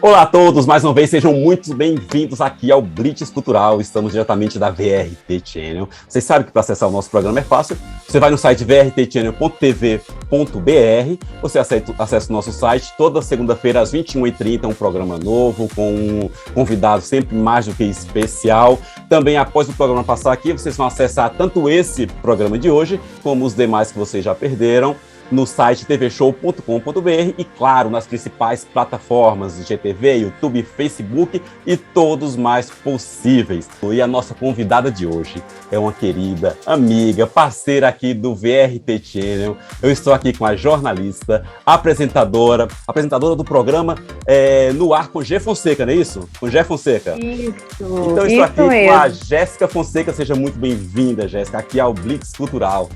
Olá a todos, mais uma vez sejam muito bem-vindos aqui ao Blitz Cultural. Estamos diretamente da VRT Channel. Vocês sabem que para acessar o nosso programa é fácil. Você vai no site vrtchannel.tv.br, você acessa o nosso site toda segunda-feira às 21h30, um programa novo com um convidado sempre mais do que especial. Também após o programa passar aqui, vocês vão acessar tanto esse programa de hoje como os demais que vocês já perderam no site tvshow.com.br e, claro, nas principais plataformas de GTV, YouTube, Facebook e todos mais possíveis. E a nossa convidada de hoje é uma querida amiga, parceira aqui do VRT Channel. Eu estou aqui com a jornalista, apresentadora do programa No Ar com G Fonseca, não é isso? Com G Fonseca. Isso, então eu estou aqui mesmo com a Jéssica Fonseca. Seja muito bem-vinda, Jéssica, aqui ao Blitz Cultural.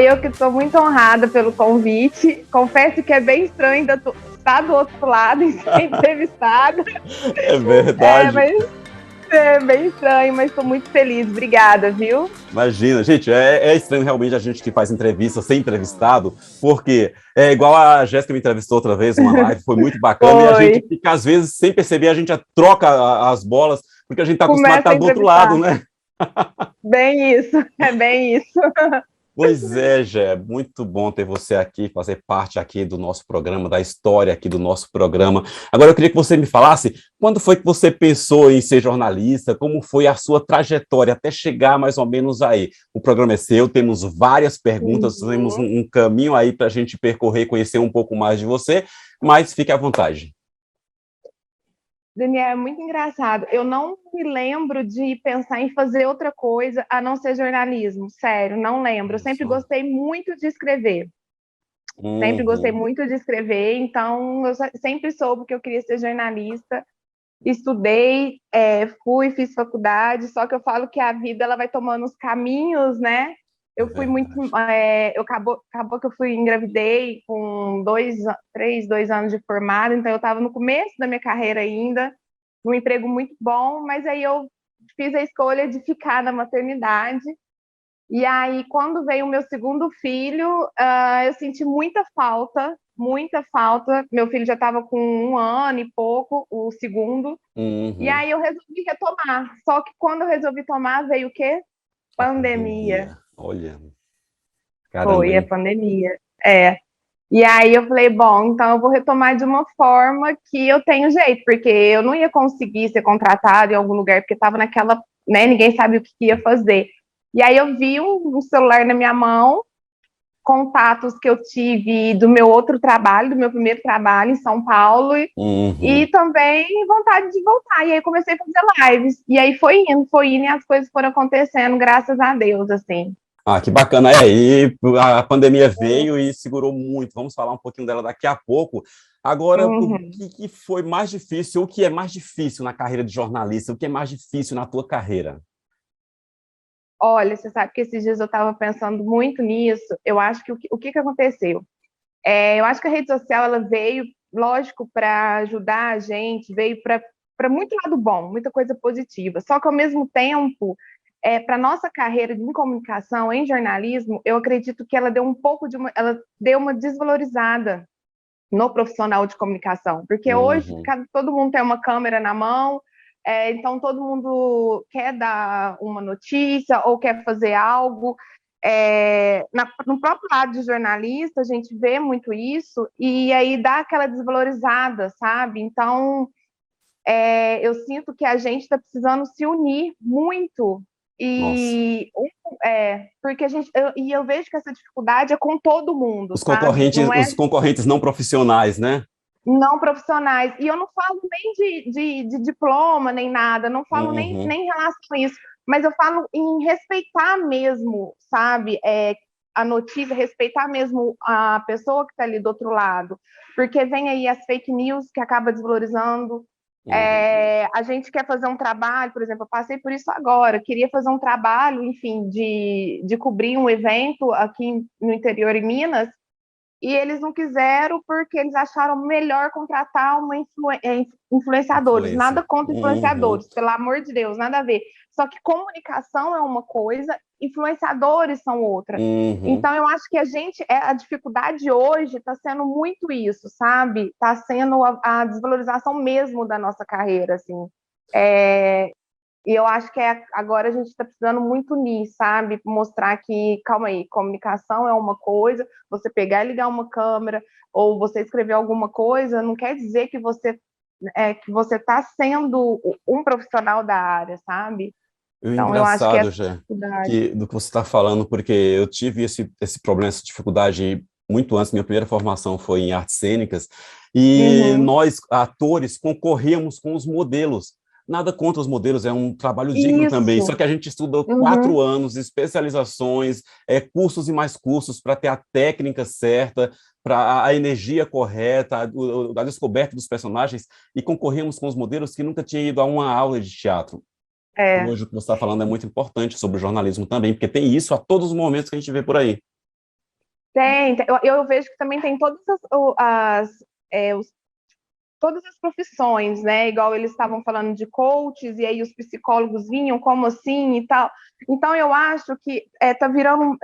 Eu que estou muito honrada pelo convite. Confesso que é bem estranho ainda estar do outro lado e ser entrevistada. É verdade. É bem estranho, mas estou muito feliz. Obrigada, viu? Imagina, gente, é estranho realmente a gente que faz entrevista ser entrevistado, porque é igual a Jéssica me entrevistou outra vez, uma live, foi muito bacana, e a gente fica, às vezes, sem perceber, a gente já troca as bolas, porque a gente está acostumado a estar do outro lado, né? Bem isso, é bem isso. Pois é, Gé, muito bom ter você aqui, fazer parte aqui do nosso programa, da história aqui do nosso programa. Agora eu queria que você me falasse, quando foi que você pensou em ser jornalista? Como foi a sua trajetória até chegar mais ou menos aí? O programa é seu, temos várias perguntas, temos um caminho aí para a gente percorrer, conhecer um pouco mais de você, mas fique à vontade. Daniel, é muito engraçado. Eu não me lembro de pensar em fazer outra coisa a não ser jornalismo. Sério, não lembro. Eu sempre gostei muito de escrever. Sempre gostei muito de escrever, então eu sempre soube que eu queria ser jornalista. Estudei, fiz faculdade, só que eu falo que a vida ela vai tomando os caminhos, né? Eu fui muito. Acabou que eu engravidei com 2 anos de formada, então eu estava no começo da minha carreira ainda, num emprego muito bom, mas aí eu fiz a escolha de ficar na maternidade. E aí, quando veio o meu segundo filho, eu senti muita falta, muita falta. Meu filho já estava com 1 ano e pouco, o segundo. E aí eu resolvi retomar. Só que quando eu resolvi tomar, veio o quê? Pandemia. Olha, caramba. Foi a pandemia. E aí eu falei, bom, então eu vou retomar de uma forma que eu tenho jeito, porque eu não ia conseguir ser contratada em algum lugar, porque estava naquela, né, ninguém sabia o que ia fazer. E aí eu vi um celular na minha mão, contatos que eu tive do meu outro trabalho, do meu primeiro trabalho em São Paulo, e também vontade de voltar. E aí comecei a fazer lives. E aí foi indo, e as coisas foram acontecendo, graças a Deus, assim. Ah, que bacana. E a pandemia veio e segurou muito. Vamos falar um pouquinho dela daqui a pouco. Agora, o que foi mais difícil, o que é mais difícil na carreira de jornalista? O que é mais difícil na tua carreira? Olha, você sabe que esses dias eu estava pensando muito nisso. Eu acho que o que aconteceu? Eu acho que a rede social ela veio, lógico, para ajudar a gente, veio para muito lado bom, muita coisa positiva. Só que, ao mesmo tempo, para a nossa carreira em comunicação, em jornalismo, eu acredito que ela deu ela deu uma desvalorizada no profissional de comunicação. Porque hoje todo mundo tem uma câmera na mão, então todo mundo quer dar uma notícia ou quer fazer algo. No próprio lado de jornalista, a gente vê muito isso, e aí dá aquela desvalorizada, sabe? Então, eu sinto que a gente está precisando se unir muito, porque eu vejo que essa dificuldade é com todo mundo, os sabe? Os concorrentes não profissionais, né? Não profissionais. E eu não falo nem de diploma, nem nada, não falo nem em relação a isso, mas eu falo em respeitar mesmo, sabe? A notícia, respeitar mesmo a pessoa que está ali do outro lado, porque vem aí as fake news que acaba desvalorizando. A gente quer fazer um trabalho, por exemplo, eu passei por isso agora, queria fazer um trabalho, enfim, de cobrir um evento aqui no interior em Minas. e eles não quiseram porque eles acharam melhor contratar uma influenciadores. Influência. Nada contra Uhum, influenciadores, pelo amor de Deus, nada a ver. Só que comunicação é uma coisa, influenciadores são outra. uhum. Então, eu acho que a dificuldade hoje está sendo muito isso, sabe? Está sendo a desvalorização mesmo da nossa carreira, assim. É, e eu acho que agora a gente está precisando muito nisso, sabe? Mostrar que, calma aí, comunicação é uma coisa, você pegar e ligar uma câmera, ou você escrever alguma coisa, não quer dizer que você está sendo um profissional da área, sabe? O Então, eu acho que engraçado, essa já, dificuldade. que do que você está falando, porque eu tive esse problema, essa dificuldade muito antes. Minha primeira formação foi em artes cênicas, e Uhum. nós, atores, concorríamos com os modelos. Nada contra os modelos, é um trabalho digno também. Só Isso. que a gente estudou Uhum. 4 anos, especializações, cursos e mais cursos para ter a técnica certa, para a energia correta, a descoberta dos personagens, e concorríamos com os modelos que nunca tinham ido a uma aula de teatro. É. Hoje o que você está falando é muito importante sobre o jornalismo também, porque tem isso a todos os momentos que a gente vê por aí. Eu vejo que também tem é, os todas as profissões, né? Igual eles estavam falando de coaches, e aí os psicólogos vinham, como assim e tal. Então, eu acho que tá virando,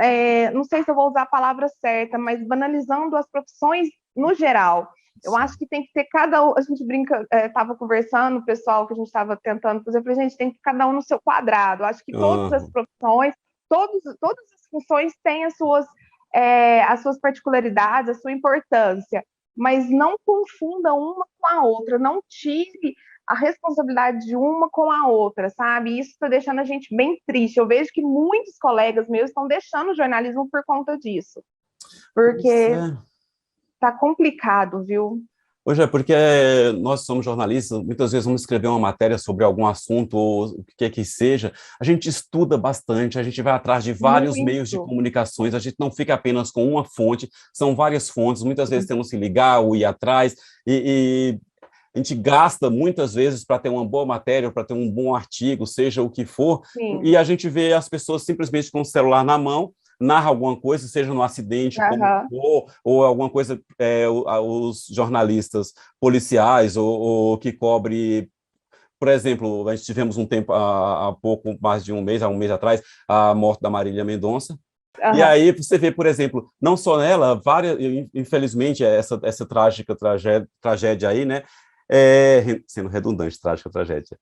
não sei se eu vou usar a palavra certa, mas banalizando as profissões no geral. Eu acho que tem que ter cada um, a gente brinca, estava conversando, o pessoal que a gente estava tentando fazer, eu falei, gente, tem que cada um no seu quadrado. Eu acho que todas as Uhum. profissões, todas as funções têm as suas particularidades, a sua importância, mas não confunda uma com a outra, não tire a responsabilidade de uma com a outra, sabe? Isso está deixando a gente bem triste. Eu vejo que muitos colegas meus estão deixando o jornalismo por conta disso, Pois porque é. tá complicado, viu? Hoje é porque nós somos jornalistas, muitas vezes vamos escrever uma matéria sobre algum assunto, ou o que quer que seja, a gente estuda bastante, a gente vai atrás de vários meios de Muito. comunicações, a gente não fica apenas com uma fonte, são várias fontes, muitas vezes temos que ligar ou ir atrás, e a gente gasta muitas vezes para ter uma boa matéria, para ter um bom artigo, seja o que for, Sim. e a gente vê as pessoas simplesmente com o celular na mão, narra alguma coisa, seja no acidente, como Aham. for, ou alguma coisa, os jornalistas policiais, ou que cobre, por exemplo, a gente tivemos um tempo, há pouco mais de um mês, há um mês atrás, a morte da Marília Mendonça. E Aham. aí você vê, por exemplo, não só nela, várias, infelizmente, essa trágica tragédia aí, né? Sendo redundante, trágica tragédia.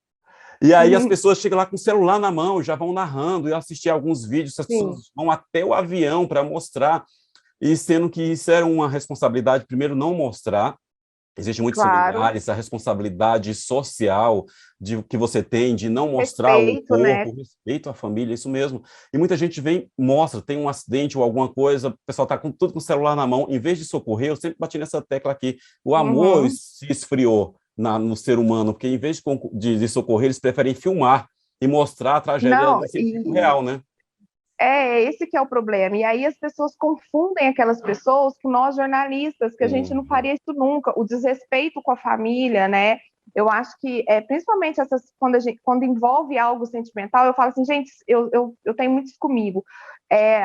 E aí as pessoas chegam lá com o celular na mão, já vão narrando, eu assisti alguns vídeos, as Sim. pessoas vão até o avião para mostrar, e sendo que isso era uma responsabilidade, primeiro, não mostrar. Existem muitos Claro. familiares, a responsabilidade social que você tem de não mostrar o Respeito, né? corpo, respeito à família, isso mesmo. E muita gente vem, mostra, tem um acidente ou alguma coisa, o pessoal está com tudo com o celular na mão, em vez de socorrer, eu sempre bati nessa tecla aqui, o amor Uhum. se esfriou no ser humano, porque em vez de socorrer, eles preferem filmar e mostrar a tragédia Não, assim, em tempo real, né? esse que é o problema. E aí as pessoas confundem aquelas pessoas com nós jornalistas, que a gente não Uhum. faria isso nunca. O desrespeito com a família, né? Eu acho que, principalmente quando envolve algo sentimental, eu falo assim, gente, eu tenho muito isso comigo.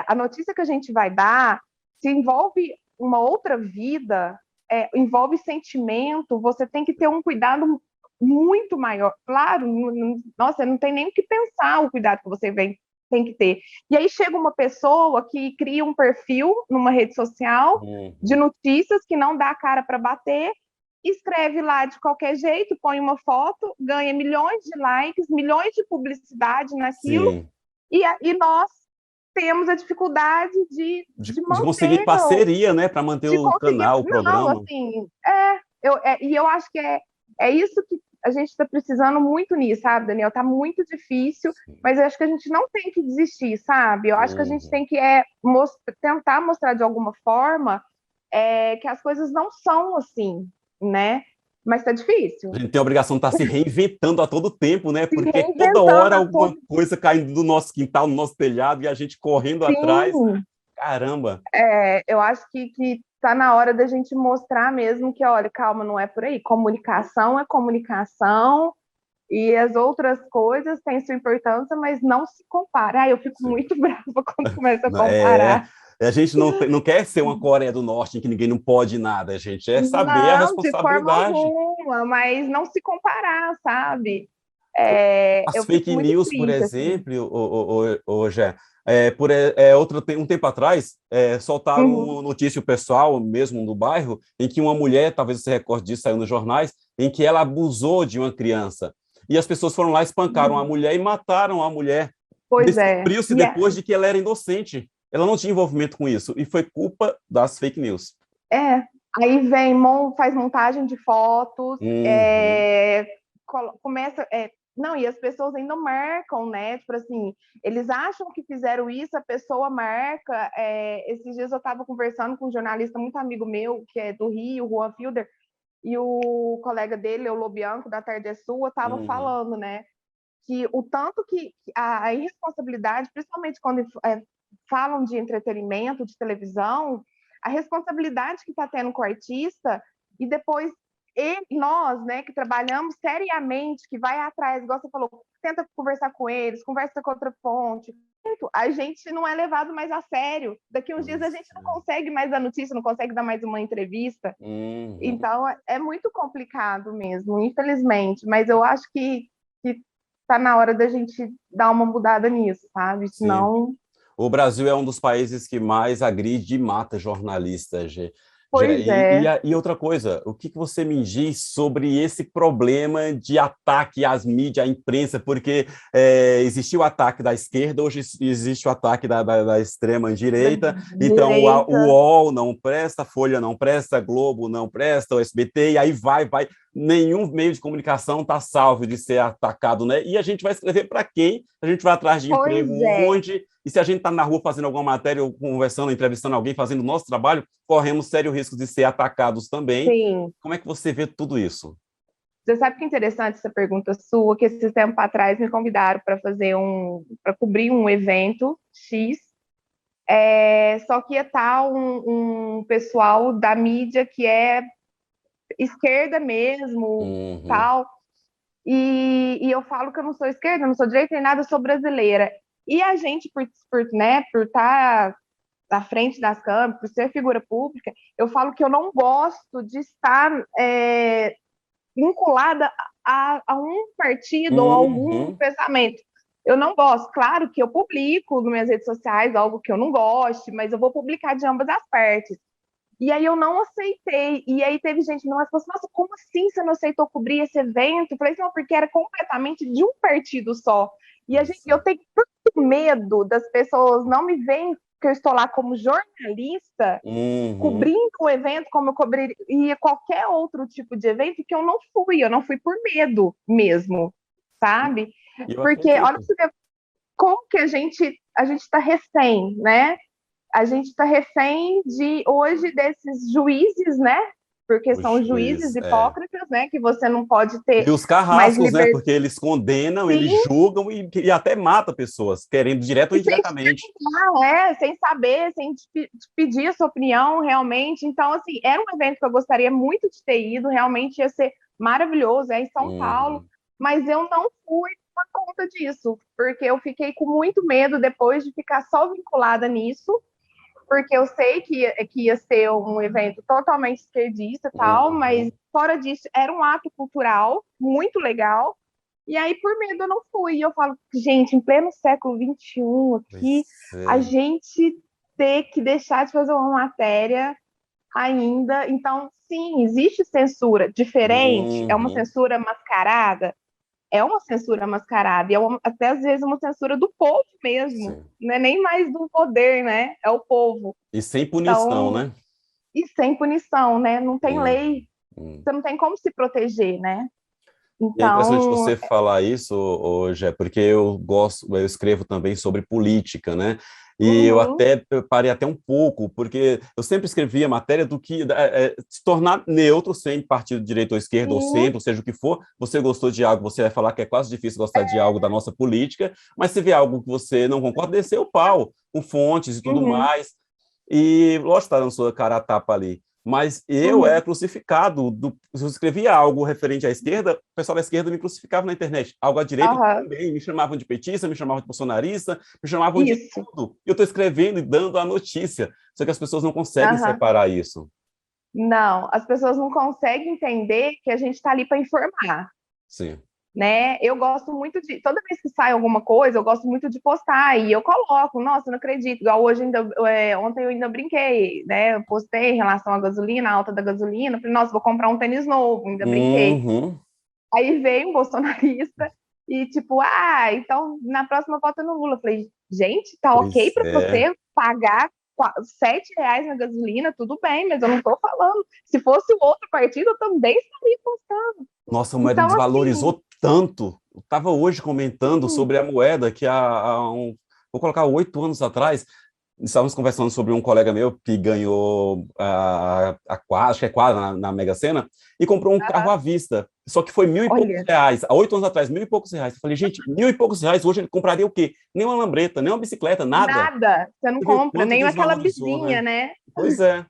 A notícia que a gente vai dar, se envolve uma outra vida, envolve sentimento, você tem que ter um cuidado muito maior. Claro, nossa, não tem nem o que pensar o cuidado que você tem que ter. E aí chega uma pessoa que cria um perfil numa rede social de Uhum. notícias que não dá a cara para bater, escreve lá de qualquer jeito, põe uma foto, ganha milhões de likes, milhões de publicidade naquilo, Sim. e nós temos a dificuldade de De conseguir manter, parceria, né, para manter de o conseguir. canal, o Não, programa. assim, e eu acho que é isso que a gente está precisando muito nisso, sabe, Daniel? Tá muito difícil, Sim. mas eu acho que a gente não tem que desistir, sabe? Eu acho que a gente Uhum. tem que tentar mostrar de alguma forma que as coisas não são assim, né? Mas tá A difícil. gente tem a obrigação de estar se reinventando a todo tempo, né? Se Porque toda reinventando hora a alguma todo. coisa caindo do nosso quintal, no nosso telhado, e a gente correndo atrás. Sim, Caramba! eu acho que tá na hora da gente mostrar mesmo que, olha, calma, não é por aí. Comunicação é comunicação, e as outras coisas têm sua importância, mas não se compara. Eu fico Sim. muito brava quando começa a É, comparar. A gente não quer ser uma Coreia do Norte em que ninguém não pode nada, a gente é saber a Não, de forma responsabilidade. alguma, mas não se comparar, sabe? As Eu fico fake muito news, por triste, assim. exemplo, hoje um tempo atrás, soltaram Uhum, uma notícia pessoal, mesmo do bairro, em que uma mulher, talvez você recorde disso, saiu nos jornais, em que ela abusou de uma criança. E as pessoas foram lá, espancaram a uhum. mulher e mataram a mulher. Pois é. Descobriu-se depois de que ela era inocente. Ela não tinha envolvimento com isso. E foi culpa das fake news. É, aí vem, faz montagem de fotos, Uhum, começa. Não, e as pessoas ainda marcam, né? Tipo assim, eles acham que fizeram isso, a pessoa marca. Esses dias eu estava conversando com um jornalista muito amigo meu, que é do Rio, o Juan Fielder, e o colega dele, o Lobianco, da Tarde é Sua, estava uhum, falando, né? Que o tanto que a irresponsabilidade, principalmente quando falam de entretenimento, de televisão, a responsabilidade que está tendo com o artista, e depois nós, né, que trabalhamos seriamente, que vai atrás, igual você falou, tenta conversar com eles, conversa com outra fonte, a gente não é levado mais a sério. Daqui uns dias a gente não consegue mais dar notícia, não consegue dar mais uma entrevista. uhum. Então é muito complicado mesmo, infelizmente. Mas eu acho que tá na hora da gente dar uma mudada nisso, sabe? Sim. Senão, O Brasil é um dos países que mais agride e mata jornalistas, Gê. pois é. E outra coisa, o que você me diz sobre esse problema de ataque às mídias, à imprensa? Porque existiu o ataque da esquerda, hoje existe o ataque da Da extrema-direita, então o direita. UOL não presta, a Folha não presta, a Globo não presta, o SBT, e aí vai. Nenhum meio de comunicação está salvo de ser atacado, né? E a gente vai escrever para quem? A gente vai atrás de emprego Pois é. onde? E se a gente está na rua fazendo alguma matéria, ou conversando, entrevistando alguém, fazendo o nosso trabalho, corremos sérios riscos de ser atacados também. Sim. Como é que você vê tudo isso? Você sabe que é interessante essa pergunta sua, que esse tempo atrás me convidaram para para cobrir um evento X, só que ia estar um pessoal da mídia que é esquerda mesmo, Uhum, tal. E eu falo que eu não sou esquerda, não sou direita nem nada, eu sou brasileira. E a gente, por estar à frente das câmeras, por ser figura pública, eu falo que eu não gosto de estar vinculada a um partido ou a algum uhum, pensamento. Eu não gosto. Claro que eu publico nas minhas redes sociais algo que eu não goste, mas eu vou publicar de ambas as partes. E aí eu não aceitei. E aí teve gente que falou assim, nossa, como assim você não aceitou cobrir esse evento? Eu falei assim, não, porque era completamente de um partido só. E eu tenho tanto medo das pessoas não me verem que eu estou lá como jornalista, uhum. cobrindo o evento como eu cobriria qualquer outro tipo de evento, que eu não fui por medo mesmo, sabe? E eu Porque olha acredito. pra você ver como que a gente está refém, né? A gente está refém de hoje desses juízes, né? Porque O são juízes juiz, hipócritas, né? Que você não pode ter E os mais carrascos, né? liberdade. Porque eles condenam, eles Sim, julgam e até matam pessoas, querendo direto ou e sem te indiretamente. perguntar, sem saber, sem te pedir a sua opinião, realmente. Então, assim, era um evento que eu gostaria muito de ter ido, realmente ia ser maravilhoso, é em São Paulo, Uhum. mas eu não fui por conta disso, porque eu fiquei com muito medo depois de ficar só vinculada nisso, porque eu sei que ia ser um evento totalmente esquerdista e tal, mas Uhum. fora disso, era um ato cultural muito legal. E aí, por medo, eu não fui. E eu falo, gente, em pleno século XXI, aqui, Pois a é. gente ter que deixar de fazer uma matéria ainda. Então, sim, existe censura diferente, é uma Uhum. censura mascarada, é uma censura mascarada, e até às vezes uma censura do povo mesmo, Sim. não é nem mais do poder, né? É o povo. E sem punição, Então, né? e sem punição, né? Não tem Uhum. lei, Uhum. você não tem como se proteger, né? E é interessante Então, você falar isso hoje, porque eu escrevo também sobre política, né? E eu uhum, até parei até um pouco, porque eu sempre escrevia matéria do que se tornar neutro, sem partido de direita ou esquerda ou sim, centro, seja o que for. Você gostou de algo, você vai falar que é quase difícil gostar de algo da nossa política, mas se vê algo que você não concorda, descer o pau, com fontes e tudo uhum, mais. E lógico, está dando sua cara a tapa ali. mas eu era crucificado. Se eu escrevia algo referente à esquerda, o pessoal da esquerda me crucificava na internet. Algo à direita também, me chamavam de petista, me chamavam de bolsonarista, me chamavam de tudo. E eu estou escrevendo e dando a notícia, só que as pessoas não conseguem separar isso. Não, as pessoas não conseguem entender que a gente está ali para informar. Sim. Né? Eu gosto muito de... Toda vez que sai alguma coisa, eu gosto muito de postar. E eu coloco, nossa, não acredito. Igual hoje, ontem eu ainda brinquei, né? Eu postei em relação à gasolina, a alta da gasolina. Falei, nossa, vou comprar um tênis novo. Ainda brinquei. Aí veio um bolsonarista e tipo, então na próxima volta no Lula. Eu falei, gente, tá ok para você pagar R$7 na gasolina, tudo bem, mas eu não tô falando. Se fosse o outro partido, eu também estaria postando. Nossa, a moeda desvalorizou tanto. Eu estava hoje comentando sobre a moeda que vou colocar 8 anos atrás, estávamos conversando sobre um colega meu que ganhou acho que é quadra na Mega Sena, e comprou um carro à vista. Só que foi R$1.000 e poucos reais. Há 8 anos atrás, R$1.000 e poucos reais. Eu falei, gente, R$1.000 e poucos reais, hoje ele compraria o quê? Nem uma lambreta, nem uma bicicleta, nada. Nada. Você não compra, nem aquela bizinha, né? Pois é.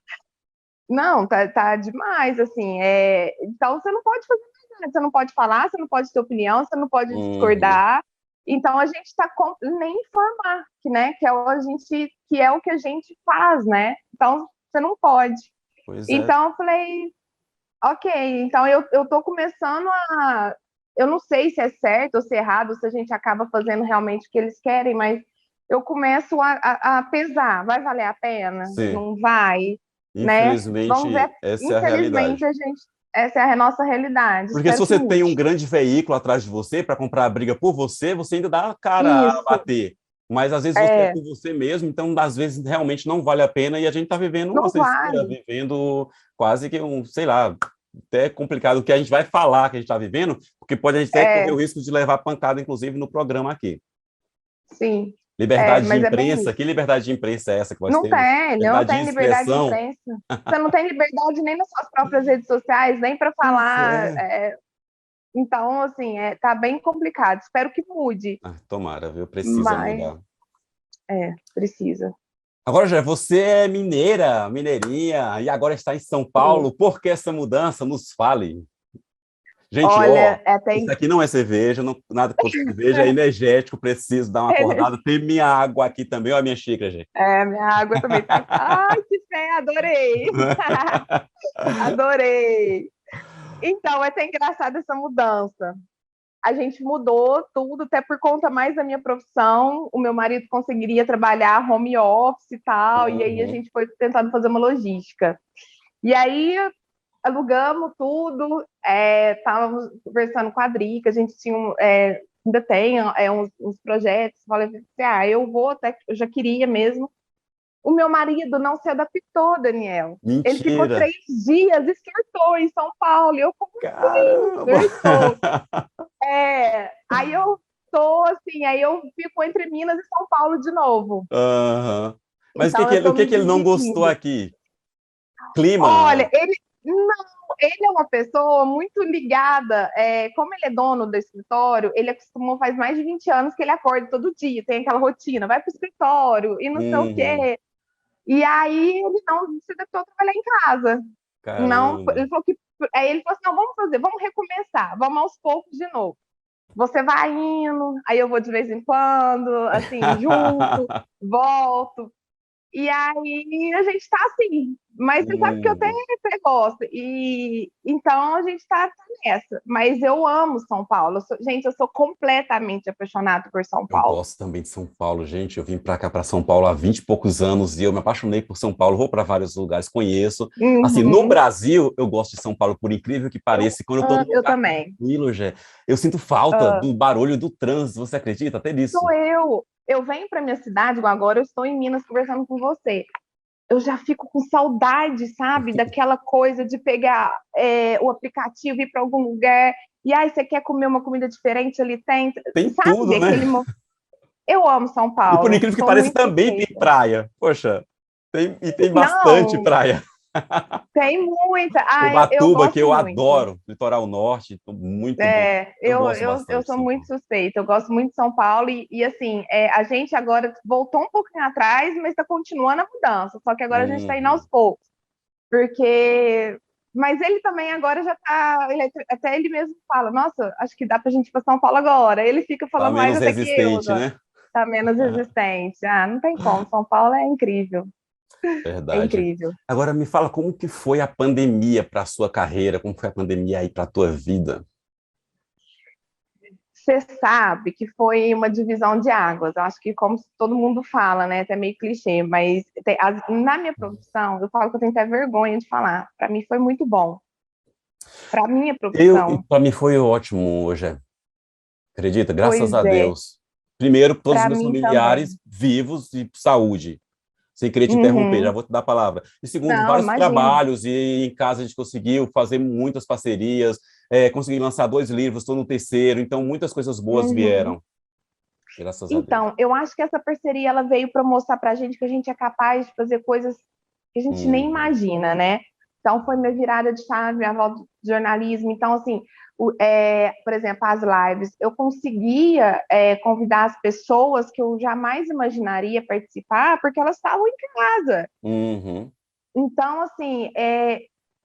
Não, tá demais, assim. Então você não pode fazer nada, você não pode falar, você não pode ter opinião, você não pode discordar. Então a gente está nem informar, né? Que é o que a gente faz, né? Então você não pode. Então eu falei, ok, então eu tô começando a... Eu não sei se é certo ou se é errado, se a gente acaba fazendo realmente o que eles querem, mas eu começo a pesar. Vai valer a pena? Sim. Não vai? Infelizmente, né? Vamos ver. essa é a realidade. Essa é a nossa realidade. Porque se você tem um grande veículo atrás de você para comprar a briga por você, você ainda dá a cara a bater. Mas às vezes você é por você mesmo, então às vezes realmente não vale a pena e a gente está vivendo uma censura, vivendo quase que sei lá, até complicado o que a gente vai falar que a gente está vivendo, porque pode a gente até correr o risco de levar pancada, inclusive, no programa aqui. Sim. Liberdade de imprensa? Que liberdade de imprensa é essa que nós temos? Não tem liberdade de imprensa. Você não tem liberdade nem nas suas próprias redes sociais, nem para falar. Então, assim, tá bem complicado. Espero que mude. Tomara, viu? Precisa mudar. Precisa. Agora, já você é mineirinha, e agora está em São Paulo. Por que essa mudança? Nos fale. Gente, olha, isso aqui não é cerveja, nada contra cerveja, é energético, preciso dar uma acordada. Tem minha água aqui também, olha a minha xícara, gente. Minha água também tá... Ai, que fé, adorei! Adorei! Então, é até engraçado essa mudança. A gente mudou tudo, até por conta mais da minha profissão. O meu marido conseguiria trabalhar home office e tal, e aí a gente foi tentando fazer uma logística. E aí alugamos tudo, estávamos conversando com a Adri, que a gente tinha ainda tem uns projetos. Falei assim, eu já queria mesmo. O meu marido não se adaptou, Daniel. Mentira. Ele ficou 3 dias e surtou em São Paulo. Eu, como assim? Surtou. Aí eu tô assim, aí eu fico entre Minas e São Paulo de novo. Mas então, o que ele não gostou aqui? Clima? Olha, ele é uma pessoa muito ligada, como ele é dono do escritório, ele acostumou faz mais de 20 anos que ele acorda todo dia, tem aquela rotina, vai para o escritório e não sei o quê. E aí ele não se adaptou a trabalhar em casa. Não, ele falou assim, não, vamos recomeçar, vamos aos poucos de novo. Você vai indo, aí eu vou de vez em quando, assim, junto, volto. E aí a gente tá assim, mas você sabe que eu até gosto. E então a gente tá nessa. Mas eu amo São Paulo. Eu sou completamente apaixonada por São Paulo. Eu gosto também de São Paulo, gente. Eu vim para cá, para São Paulo, há 20 e poucos anos e eu me apaixonei por São Paulo. Vou para vários lugares, conheço. Assim, no Brasil, eu gosto de São Paulo, por incrível que pareça. Quando eu tô no lugar tranquilo, eu sinto falta do barulho do trânsito. Você acredita até nisso? Sou eu. Eu venho para minha cidade, igual agora eu estou em Minas conversando com você. Eu já fico com saudade, sabe? Daquela coisa de pegar o aplicativo e ir para algum lugar. E aí, você quer comer uma comida diferente? Ali tem sabe, tudo, né? Eu amo São Paulo. E por incrível que pareça, também tem praia. Poxa, tem bastante praia. Tem muita. Ubatuba, que eu adoro, litoral norte, muito bom. Eu sou muito suspeita, eu gosto muito de São Paulo e assim, a gente agora voltou um pouquinho atrás, mas está continuando a mudança, só que agora a gente está indo aos poucos. Porque... Mas ele também agora já tá... até ele mesmo fala, nossa, acho que dá pra gente ir pra São Paulo agora. Ele fica Tá falando mais menos até que eu resistente, agora. né? Tá menos resistente. Ah, não tem como. São Paulo é incrível. É Verdade. incrível. Agora me fala como que foi a pandemia para a sua carreira, como foi a pandemia aí para a tua vida? Você sabe que foi uma divisão de águas. Eu acho que, como todo mundo fala, né? Até meio clichê, mas na minha profissão, eu falo que eu tenho até vergonha de falar. Para mim foi muito bom. Para minha profissão, Para mim foi ótimo hoje, acredita? Graças pois a é, Deus. Primeiro, todos os para meus mim familiares também. vivos e saúde. Sem querer te interromper, já Uhum. vou te dar a palavra. E segundo, Não, vários imagina. trabalhos, e em casa a gente conseguiu fazer muitas parcerias, consegui lançar 2 livros, estou no terceiro, então muitas coisas boas Uhum. vieram, graças a Deus. Então, eu acho que essa parceria ela veio para mostrar para a gente que a gente é capaz de fazer coisas que a gente nem Uhum, imagina, né? Então, foi minha virada de chave, minha volta de jornalismo. Então, assim, por exemplo, as lives, eu conseguia convidar as pessoas que eu jamais imaginaria participar, porque elas estavam em casa. uhum, Então, assim,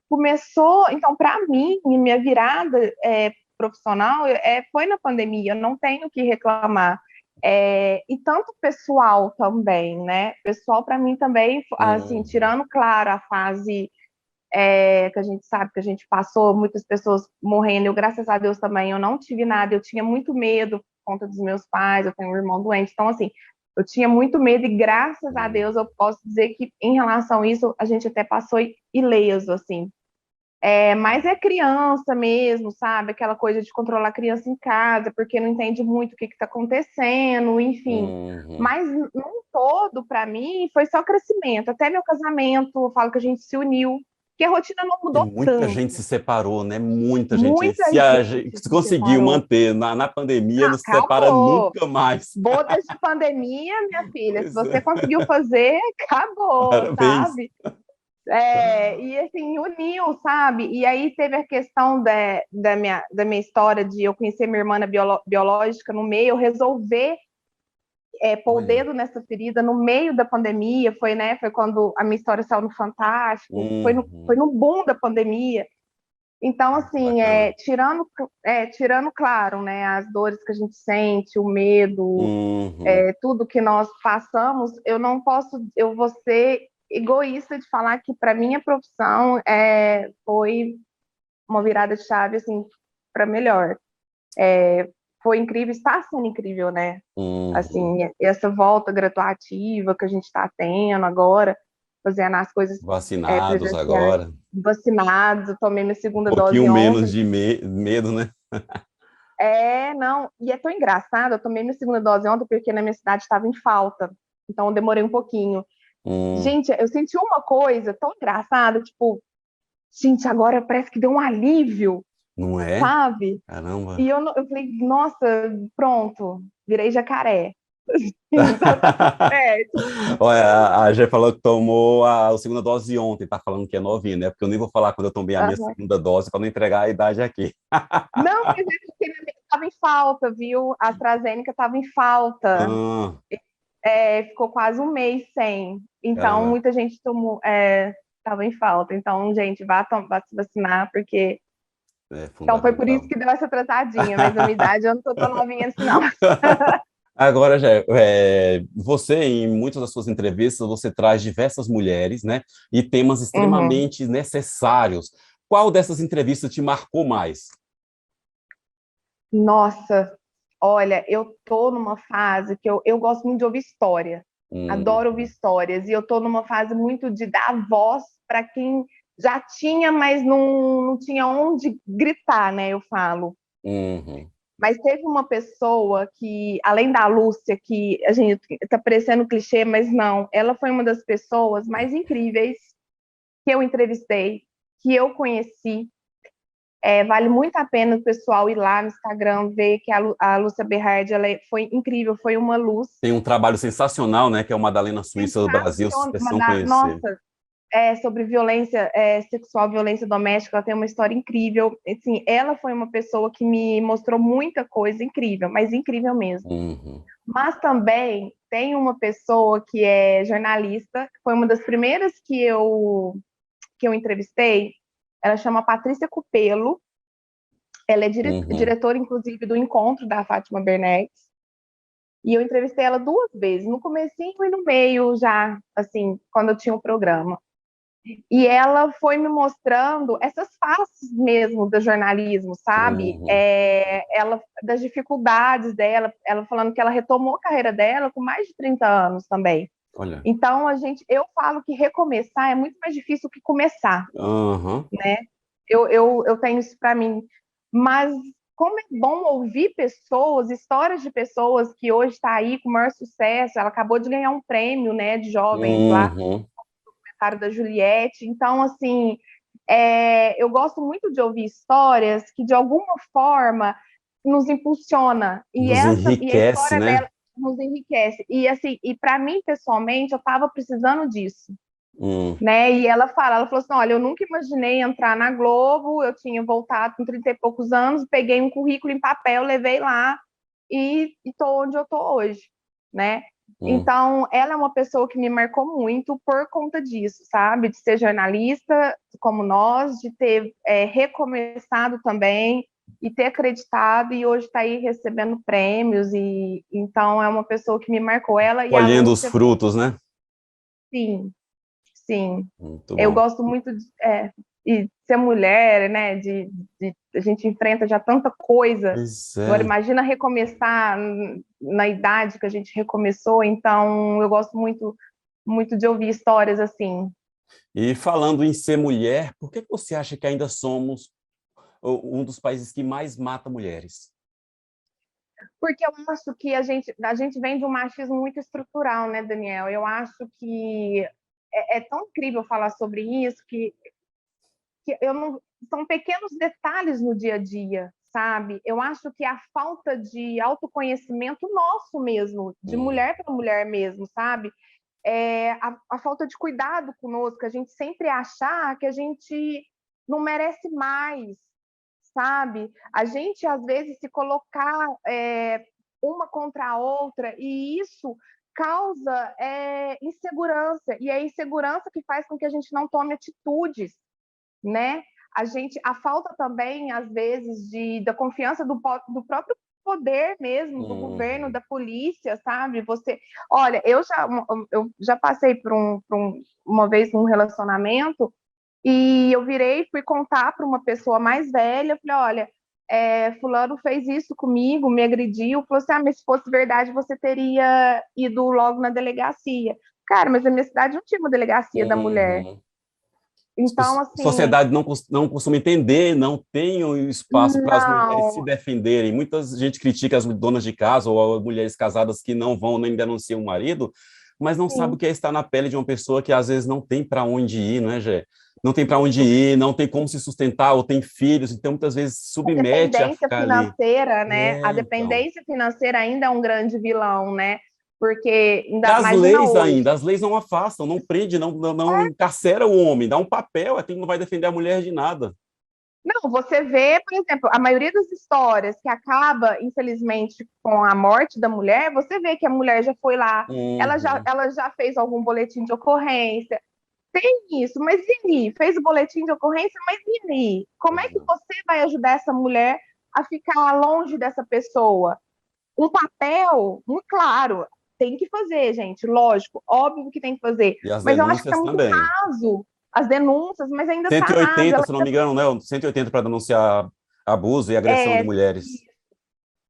começou. Então, para mim, minha virada profissional foi na pandemia, eu não tenho o que reclamar. E tanto pessoal também, né? Pessoal, para mim também, assim, uhum. tirando, claro, a fase que a gente sabe que a gente passou, muitas pessoas morrendo, eu, graças a Deus, também, eu não tive nada, eu tinha muito medo por conta dos meus pais, eu tenho um irmão doente, então, assim, eu tinha muito medo e, graças a Deus, eu posso dizer que, em relação a isso, a gente até passou ileso, assim. Mas é criança mesmo, sabe? Aquela coisa de controlar a criança em casa, porque não entende muito o que está acontecendo, enfim. Uhum. Mas, num todo, para mim, foi só crescimento. Até meu casamento, eu falo que a gente se uniu, que a rotina não E mudou muita tanto. gente se separou, né? Muita gente. Muita Se, gente se se conseguiu separou. manter na pandemia, Ah, não se separa acabou. nunca mais. Bodas de pandemia, minha filha, se Pois você é, conseguiu fazer, acabou, parabéns. sabe? E assim, uniu, sabe? E aí teve a questão da minha história de eu conhecer minha irmã biológica no meio, eu resolver pôr o Olha, dedo nessa ferida no meio da pandemia, foi quando a minha história saiu no Fantástico, foi uhum, no boom da pandemia. Então, que assim, bacana. tirando, claro, né, as dores que a gente sente, o medo, Uhum. tudo que nós passamos, eu vou ser egoísta de falar que para minha profissão foi uma virada de chave assim para melhor. Foi incrível, está sendo incrível, né? Uhum. Assim, essa volta graduativa que a gente está tendo agora, fazendo as coisas Vacinados presenciais, agora. vacinados, eu tomei minha Um segunda pouquinho dose menos ontem. de medo, né? Não, e é tão engraçado, eu tomei minha segunda dose ontem porque na minha cidade estava em falta, então eu demorei um pouquinho. Hum, Gente, eu senti uma coisa tão engraçada, tipo, gente, agora parece que deu um alívio, não é? sabe? Caramba. E eu falei, nossa, pronto, virei jacaré. Então tá tudo certo. Olha, a Jé falou que tomou a segunda dose ontem, tá falando que é novinha, né? Porque eu nem vou falar quando eu tomei a minha Aham. segunda dose para não entregar a idade aqui. Não, mas é porque na minha estava em falta, viu? A AstraZeneca estava em falta. Ah, Ficou quase um mês sem. Então, caramba, muita gente tomou, estava em falta. Então, gente, vá se vacinar, porque. é Então, foi por isso fundamental. que deu essa atrasadinha, mas na minha idade eu não tô tão novinha assim, não. Agora, Jé, você, em muitas das suas entrevistas, você traz diversas mulheres, né? E temas Uhum. extremamente necessários. Qual dessas entrevistas te marcou mais? Nossa, olha, eu tô numa fase que eu gosto muito de ouvir história. Adoro ouvir Uhum, histórias. E eu tô numa fase muito de dar voz para quem já tinha, mas não tinha onde gritar, né? Eu falo. uhum, Mas teve uma pessoa que, além da Lúcia, que a gente tá parecendo clichê, mas não, ela foi uma das pessoas mais incríveis que eu entrevistei, que eu conheci. Vale muito a pena o pessoal ir lá no Instagram ver que a Lúcia Berardi foi incrível, foi uma luz tem um trabalho sensacional, né? Que é o Madalena Suíça do Brasil, vocês precisam sensacional. conhecer. Nossa, sobre violência sexual, violência doméstica, ela tem uma história incrível. Assim, ela foi uma pessoa que me mostrou muita coisa incrível, mas incrível mesmo. Uhum, Mas também tem uma pessoa que é jornalista, que foi uma das primeiras que que eu entrevistei, ela chama Patrícia Cupelo, ela é diretora, inclusive, do Encontro da Fátima Bernardes, e eu entrevistei ela 2 vezes, no comecinho e no meio já, assim, quando eu tinha um programa. E ela foi me mostrando essas faces mesmo do jornalismo, sabe? Ela, das dificuldades dela, ela falando que ela retomou a carreira dela com mais de 30 anos também. Olha. Então, eu falo que recomeçar é muito mais difícil que começar, né? Eu tenho isso para mim. Mas como é bom ouvir pessoas, histórias de pessoas que hoje está aí com o maior sucesso. Ela acabou de ganhar um prêmio, né, de jovens lá, da Juliette. Então, assim, eu gosto muito de ouvir histórias que, de alguma forma, nos impulsiona. E nos a enriquece, história né? dela nos enriquece. E, assim, para mim, pessoalmente, eu estava precisando disso. Né? E ela falou assim, olha, eu nunca imaginei entrar na Globo, eu tinha voltado com 30 e poucos anos, peguei um currículo em papel, levei lá e estou onde eu estou hoje, né? Então, ela é uma pessoa que me marcou muito por conta disso, sabe? De ser jornalista como nós, de ter recomeçado também e ter acreditado, e hoje está aí recebendo prêmios. E então é uma pessoa que me marcou. Ela e a Colhendo os Lúcia. frutos, né? Sim, sim. Muito Eu bom. gosto muito de ser mulher, né? A gente enfrenta já tanta coisa. Pois Agora, é. imagina recomeçar na idade que a gente recomeçou. Então, eu gosto muito, muito de ouvir histórias assim. E falando em ser mulher, por que você acha que ainda somos um dos países que mais mata mulheres? Porque eu acho que a gente vem de um machismo muito estrutural, né, Daniel? Eu acho que é tão incrível falar sobre isso que eu não, são pequenos detalhes no dia a dia, sabe? Eu acho que a falta de autoconhecimento nosso mesmo, de mulher para mulher mesmo, sabe? A falta de cuidado conosco, a gente sempre achar que a gente não merece mais, sabe? A gente, às vezes, se colocar uma contra a outra, e isso causa insegurança, e é a insegurança que faz com que a gente não tome atitudes, né? A falta também, às vezes, da confiança do próprio poder mesmo, do governo, da polícia, sabe? Olha, eu já passei uma vez num relacionamento e eu virei, fui contar para uma pessoa mais velha, falei, olha, fulano fez isso comigo, me agrediu, falou assim, mas se fosse verdade, você teria ido logo na delegacia. Cara, mas a minha cidade não tinha uma delegacia da mulher. Então, A assim, sociedade não costuma entender, não tem um espaço para as mulheres se não, defenderem. Muita gente critica as donas de casa ou as mulheres casadas que não vão nem denunciam o marido, mas não sabe o sim. que é estar na pele de uma pessoa que às vezes não tem para onde ir, não é, Gê? Não tem para onde Isso. ir, não tem como se sustentar, ou tem filhos, então muitas vezes A submete a dependência ficar ali. financeira, né? A Então. dependência financeira ainda é um grande vilão, né? Porque, E ainda, as imagina leis hoje. ainda, as leis não afastam, não prende, não encarcera o homem, dá um papel, aquilo não vai defender a mulher de nada. Não, você vê, por exemplo, a maioria das histórias que acaba, infelizmente, com a morte da mulher, você vê que a mulher já foi lá, Uhum. ela já fez algum boletim de ocorrência. Tem isso, mas e aí? Fez o boletim de ocorrência, mas e aí? Como é Pois que é. você vai ajudar essa mulher a ficar longe dessa pessoa? Um papel, muito claro, tem que fazer, gente, lógico, óbvio que tem que fazer, E as mas eu acho que está denúncias muito também. raso as denúncias, mas ainda está raso. 180, se não me engano, né? 180 para denunciar abuso e agressão de É, mulheres.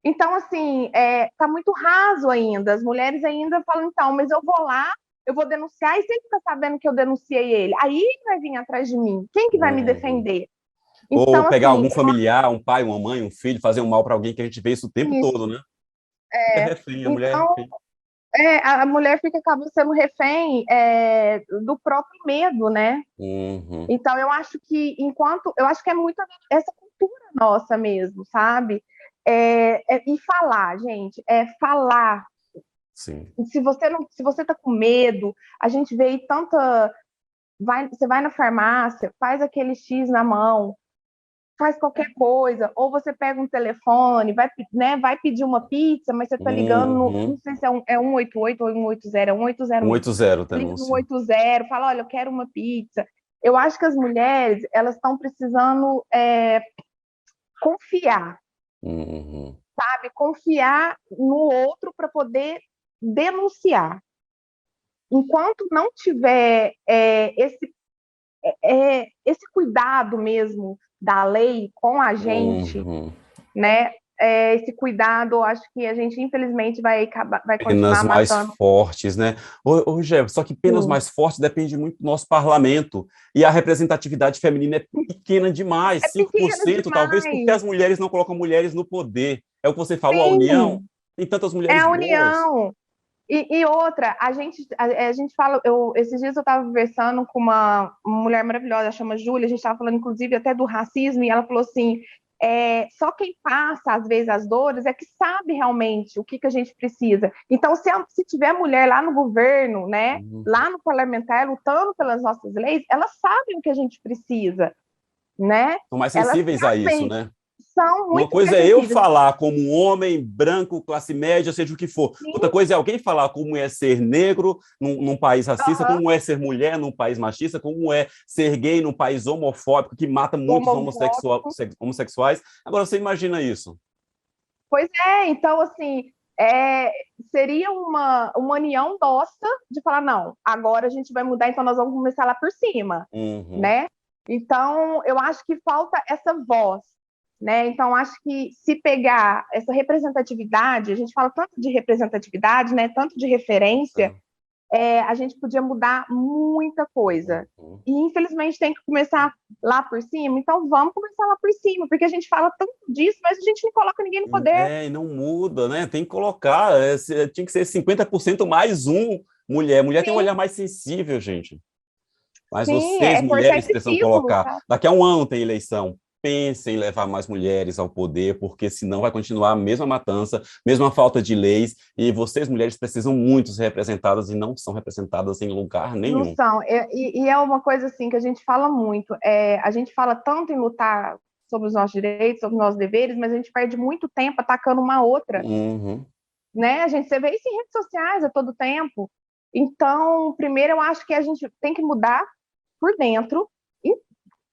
então, assim, tá muito raso ainda. As mulheres ainda falam, então, mas eu vou lá, eu vou denunciar, e se ele ficar sabendo que eu denunciei ele? Aí ele vai vir atrás de mim. Quem que vai me Uhum. defender? Ou Então, pegar assim, algum familiar, um pai, uma mãe, um filho, fazer um mal para alguém, que a gente vê isso o tempo todo, isso. né? É refém, a mulher é Então, refém. a mulher acaba sendo refém do próprio medo, né? Uhum. Então, eu acho que é muito essa cultura nossa mesmo, sabe? E falar, gente, falar. Sim. Se você tá com medo, a gente vê aí você vai na farmácia, faz aquele X na mão, faz qualquer coisa, ou você pega um telefone, vai pedir uma pizza, mas você tá ligando não Uhum. sei se é 188 ou 180, é 180 mesmo. 180 Liga no denúncia. 180, fala, olha, eu quero uma pizza. eu acho que as mulheres, elas estão precisando confiar, sabe? Confiar no outro para poder denunciar. Enquanto não tiver esse cuidado mesmo da lei com a gente, né? Esse cuidado, eu acho que a gente, infelizmente, vai Penas continuar mais matando. fortes, né? Gé, só que penas mais fortes depende muito do nosso parlamento. E a representatividade feminina é pequena demais, É pequena 5%, talvez, porque demais. as mulheres não colocam mulheres no poder. É o que você falou, a união. Sim, Tem tantas é mulheres a boas. união. E outra, a gente fala, esses dias eu estava conversando com uma mulher maravilhosa, ela chama Júlia, a gente estava falando inclusive até do racismo, e ela falou assim, só quem passa às vezes as dores é que sabe realmente o que a gente precisa. Então, se tiver mulher lá no governo, né, lá no parlamentar, lutando pelas nossas leis, elas sabem o que a gente precisa, né? São mais Elas sensíveis a isso, sabem, né? são Uma muito coisa mais é eu sensíveis. falar como um homem branco, classe média, seja o que for. Outra Sim, coisa é alguém falar como é ser negro num país racista, aham, como é ser mulher num país machista, como é ser gay num país homofóbico que mata muitos homofóbico. homossexuais. Agora, você imagina isso? Pois então, assim, seria uma união nossa de falar, não, agora a gente vai mudar, então nós vamos começar lá por cima, Uhum. né? Então, eu acho que falta essa voz, né? Então, acho que se pegar essa representatividade, a gente fala tanto de representatividade, né? Tanto de referência, a gente podia mudar muita coisa. Uhum. E, infelizmente, tem que começar lá por cima. Então, vamos começar lá por cima, porque a gente fala tanto disso, mas a gente não coloca ninguém no poder. E não muda, né? Tem que colocar, tinha que ser 50% mais um mulher. Mulher tem um Sim, olhar mais sensível, gente. Mas sim, vocês, é cortar mulheres, esse precisam ciclo, colocar. sabe? Daqui a um ano tem eleição. Pensem em levar mais mulheres ao poder, porque senão vai continuar a mesma matança, mesma falta de leis, e vocês, mulheres, precisam muito ser representadas e não são representadas em lugar Não nenhum. são. E é uma coisa assim que a gente fala muito. A gente fala tanto em lutar sobre os nossos direitos, sobre os nossos deveres, mas a gente perde muito tempo atacando uma outra, Uhum. né? Você vê isso em redes sociais a todo tempo. Então, primeiro eu acho que a gente tem que mudar por dentro,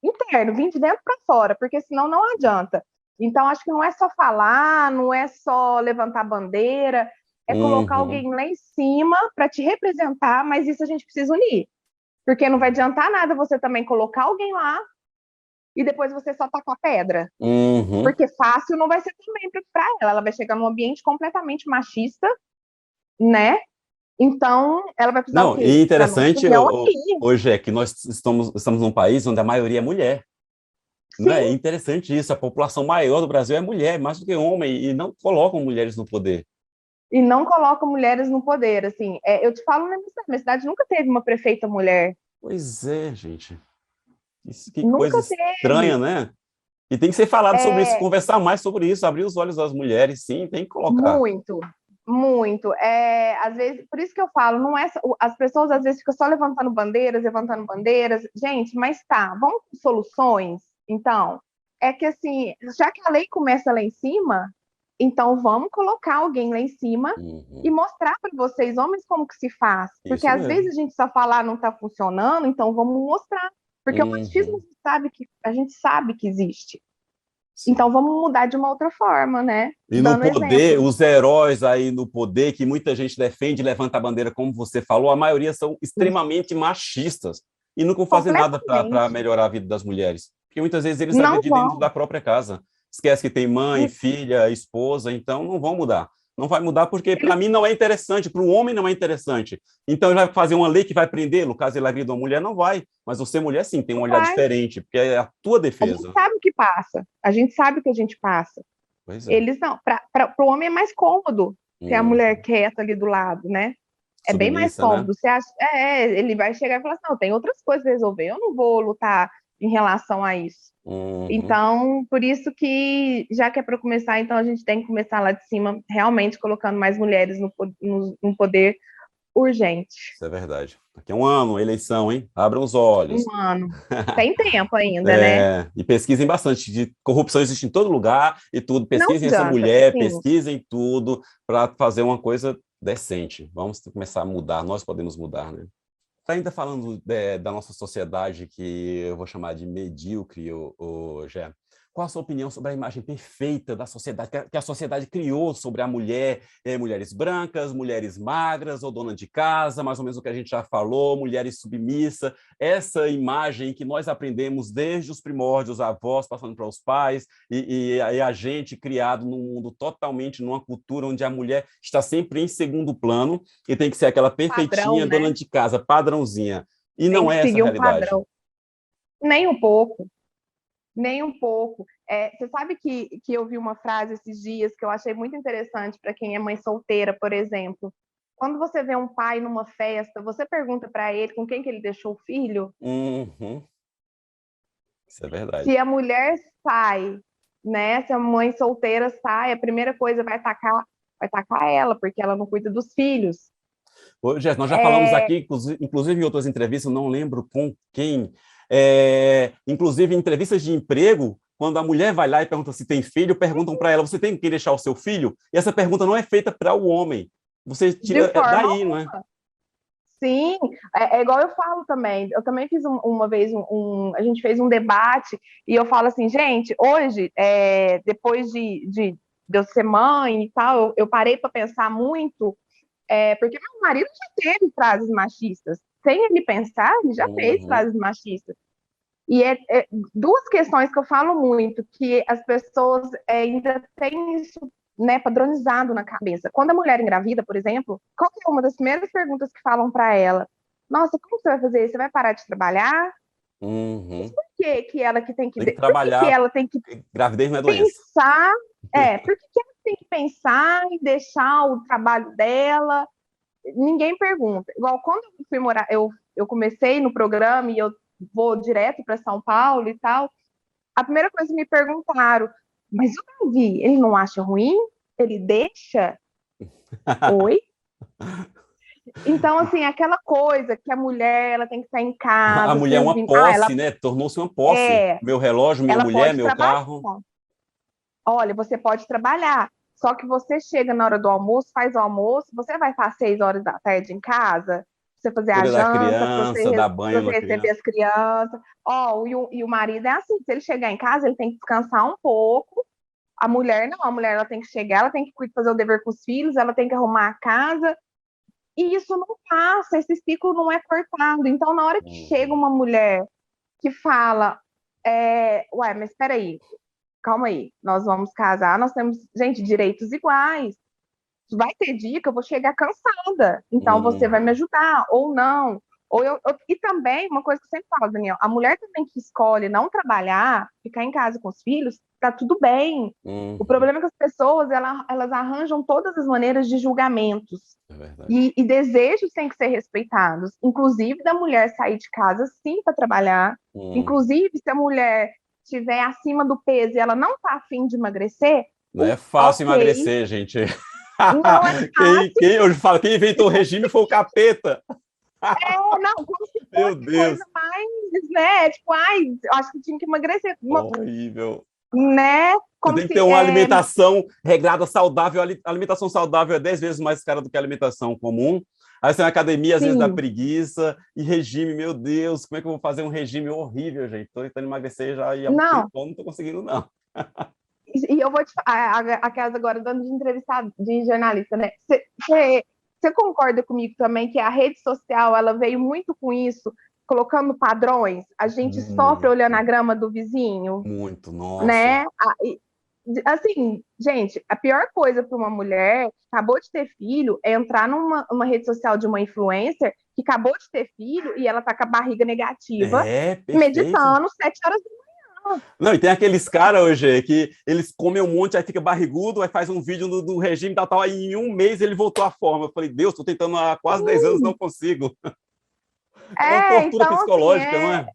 interno, vir de dentro para fora, porque senão não adianta. Então, acho que não é só falar, não é só levantar bandeira, é colocar Uhum. alguém lá em cima para te representar, mas isso a gente precisa unir. Porque não vai adiantar nada você também colocar alguém lá e depois você só tacar pedra. Uhum. Porque fácil não vai ser também para ela. Ela vai chegar num ambiente completamente machista, né? Então, ela vai precisar o Não, e quê? Da nossa interessante união aqui. hoje é que nós estamos num país onde a maioria é mulher. Não é Sim, interessante isso. A população maior do Brasil é mulher, mais do que homem, e não colocam mulheres no poder. e não coloca mulheres no poder. Assim, eu te falo, minha cidade nunca teve uma prefeita mulher. Pois é, gente. Isso, que coisa Nunca estranha, teve. né? E tem que ser falado sobre isso, É, conversar mais sobre isso, abrir os olhos das mulheres, sim, tem que colocar. muito, muito. Às vezes, por isso que eu falo, não é as pessoas às vezes ficam só levantando bandeiras, levantando bandeiras. Gente, mas tá, vamos com soluções? Então, é que assim, já que a lei começa lá em cima, então vamos colocar alguém lá em cima e Uhum. mostrar para vocês, homens, como que se faz. Porque Isso às mesmo. vezes a gente só falar não está funcionando, então vamos mostrar. Porque o machismo Uhum. a gente sabe que existe. Então vamos mudar de uma outra forma, né? E no Dando poder, exemplo. os heróis aí no poder, que muita gente defende, levanta a bandeira, como você falou, a maioria são extremamente machistas e nunca fazem nada para Completamente. melhorar a vida das mulheres. Porque muitas vezes eles Não agredem dentro vão. da própria casa. Esquece que tem mãe, filha, esposa, então não vão mudar. Não vai mudar porque, para Eles mim, não é interessante, para o homem não é interessante. Então, ele vai fazer uma lei que vai prendê-lo, caso ele agrida uma mulher, não vai. Mas você, mulher, sim, tem um não olhar vai. diferente, porque é a tua A gente defesa. sabe o que passa. A gente sabe o que a gente passa. Pois é. Eles não. Para o homem é mais cômodo ter a mulher Uhum. quieta ali do lado, né? É bem mais Submissa, né? cômodo. Você acha, ele vai chegar e falar assim, não, tem outras coisas a resolver. Eu não vou lutar em relação a isso. Uhum. Então, por isso que, já que é para começar, então a gente tem que começar lá de cima, realmente colocando mais mulheres no poder urgente. Isso é verdade. Daqui a um ano, eleição, hein? Abram os olhos. Um ano. Tem tempo ainda, né? E pesquisem bastante. De corrupção existe em todo lugar e tudo. Não Pesquisem essa adianta. mulher, Sim, pesquisem tudo para fazer uma coisa decente. Vamos começar a mudar. Nós podemos mudar, né? ainda falando da nossa sociedade, que eu vou chamar de medíocre, Gé, qual a sua opinião sobre a imagem perfeita da sociedade, que a sociedade criou sobre a mulher, mulheres brancas, mulheres magras, ou dona de casa, mais ou menos o que a gente já falou, mulheres submissas, essa imagem que nós aprendemos desde os primórdios, avós, passando para os pais, e a gente criado num mundo totalmente, numa cultura onde a mulher está sempre em segundo plano, e tem que ser aquela perfeitinha, Padrão, né? dona de casa, padrãozinha. E Tem não que é essa a seguir um realidade. padrão. Nem um pouco. Nem um pouco. Você sabe que eu vi uma frase esses dias que eu achei muito interessante para quem é mãe solteira, por exemplo. Quando você vê um pai numa festa, você pergunta para ele com quem que ele deixou o filho? Uhum. Isso é verdade. Se a mulher sai, né? Se a mãe solteira sai, a primeira coisa vai tacar ela, porque ela não cuida dos filhos. Ô, Jess, nós já falamos É, aqui, inclusive em outras entrevistas, não lembro com quem, inclusive em entrevistas de emprego, quando a mulher vai lá e pergunta se tem filho, perguntam para ela, você tem que deixar o seu filho? E essa pergunta não é feita para o homem. Você de tira forma daí, não é? Sim, é igual eu falo também. Eu também fiz uma vez a gente fez um debate e eu falo assim, gente, hoje, depois de eu ser mãe e tal, eu parei para pensar muito, porque meu marido já teve frases machistas. Sem ele pensar, ele já fez Uhum. frases machistas. E duas questões que eu falo muito, que as pessoas ainda têm isso, né, padronizado na cabeça. Quando a mulher engravida, por exemplo, qual que é uma das primeiras perguntas que falam para ela? Nossa, como você vai fazer isso? Você vai parar de trabalhar? Mas Uhum. por que ela que tem que Tem que por que trabalhar, ela tem que porque gravidez não é doença. pensar? Por que ela tem que pensar em deixar o trabalho dela? Ninguém pergunta. Igual quando eu fui morar, eu comecei no programa e eu vou direto para São Paulo e tal. A primeira coisa que me perguntaram, mas o Davi, ele não acha ruim? Ele deixa? Oi? Então, assim, aquela coisa que a mulher ela tem que estar em A casa mulher é uma servindo. posse, né? Tornou-se uma posse. É, Meu relógio, minha ela mulher, pode meu trabalhar. carro. Olha, você pode trabalhar. Só que você chega na hora do almoço, faz o almoço, você vai estar às 6 horas da tarde em casa, pra você fazer a Cuida da janta, para criança, dá pra banho você na receber criança. as crianças. E o marido é assim, se ele chegar em casa, ele tem que descansar um pouco. A mulher não, a mulher ela tem que chegar, ela tem que fazer o dever com os filhos, ela tem que arrumar a casa. E isso não passa, esse ciclo não é cortado. Então, na hora que chega Uhum. uma mulher que fala, ué, mas espera aí, calma aí, nós vamos casar, nós temos, gente, direitos iguais. Vai ter dia que eu vou chegar cansada, então você vai me Uhum. ajudar, ou não. E também, uma coisa que eu sempre falo, Daniel, a mulher também que escolhe não trabalhar, ficar em casa com os filhos, tá tudo bem. O Uhum. problema é que as pessoas, elas arranjam todas as maneiras de julgamentos. É verdade. E desejos têm que ser respeitados, inclusive da mulher sair de casa sim para trabalhar, Uhum. inclusive se a mulher estiver acima do peso e ela não está afim de emagrecer, Não é fácil ok, emagrecer, gente. não é fácil, Eu falo, quem inventou o regime foi o capeta. não, como se Meu fosse Deus, coisa mais, né, tipo, ai, eu acho que tinha que emagrecer, horrível. né, Você como tem que se, ter uma alimentação regrada saudável. A alimentação saudável é 10 vezes mais cara do que a alimentação comum. Aí você vai na academia, às vezes dá sim, preguiça. E regime, meu Deus, como é que eu vou fazer um regime horrível, gente? Estou tentando emagrecer já e há um não, tempão, não estou conseguindo, não. e eu vou te a casa agora dando de entrevistado, de jornalista, né, você concorda comigo também que a rede social, ela veio muito com isso, colocando padrões, a gente sofre olhando a Muito, grama do vizinho, muito, nossa. né? Assim, gente, a pior coisa para uma mulher que acabou de ter filho é entrar numa rede social de uma influencer que acabou de ter filho e ela tá com a barriga negativa, É, perfeito. meditando 7 horas da manhã. Não, e tem aqueles caras hoje que eles comem um monte, aí fica barrigudo, aí faz um vídeo do regime tal, tal, aí em um mês ele voltou à forma. Eu falei, Deus, estou tentando há quase 10 anos, não consigo. É uma tortura Então, assim, psicológica, não é?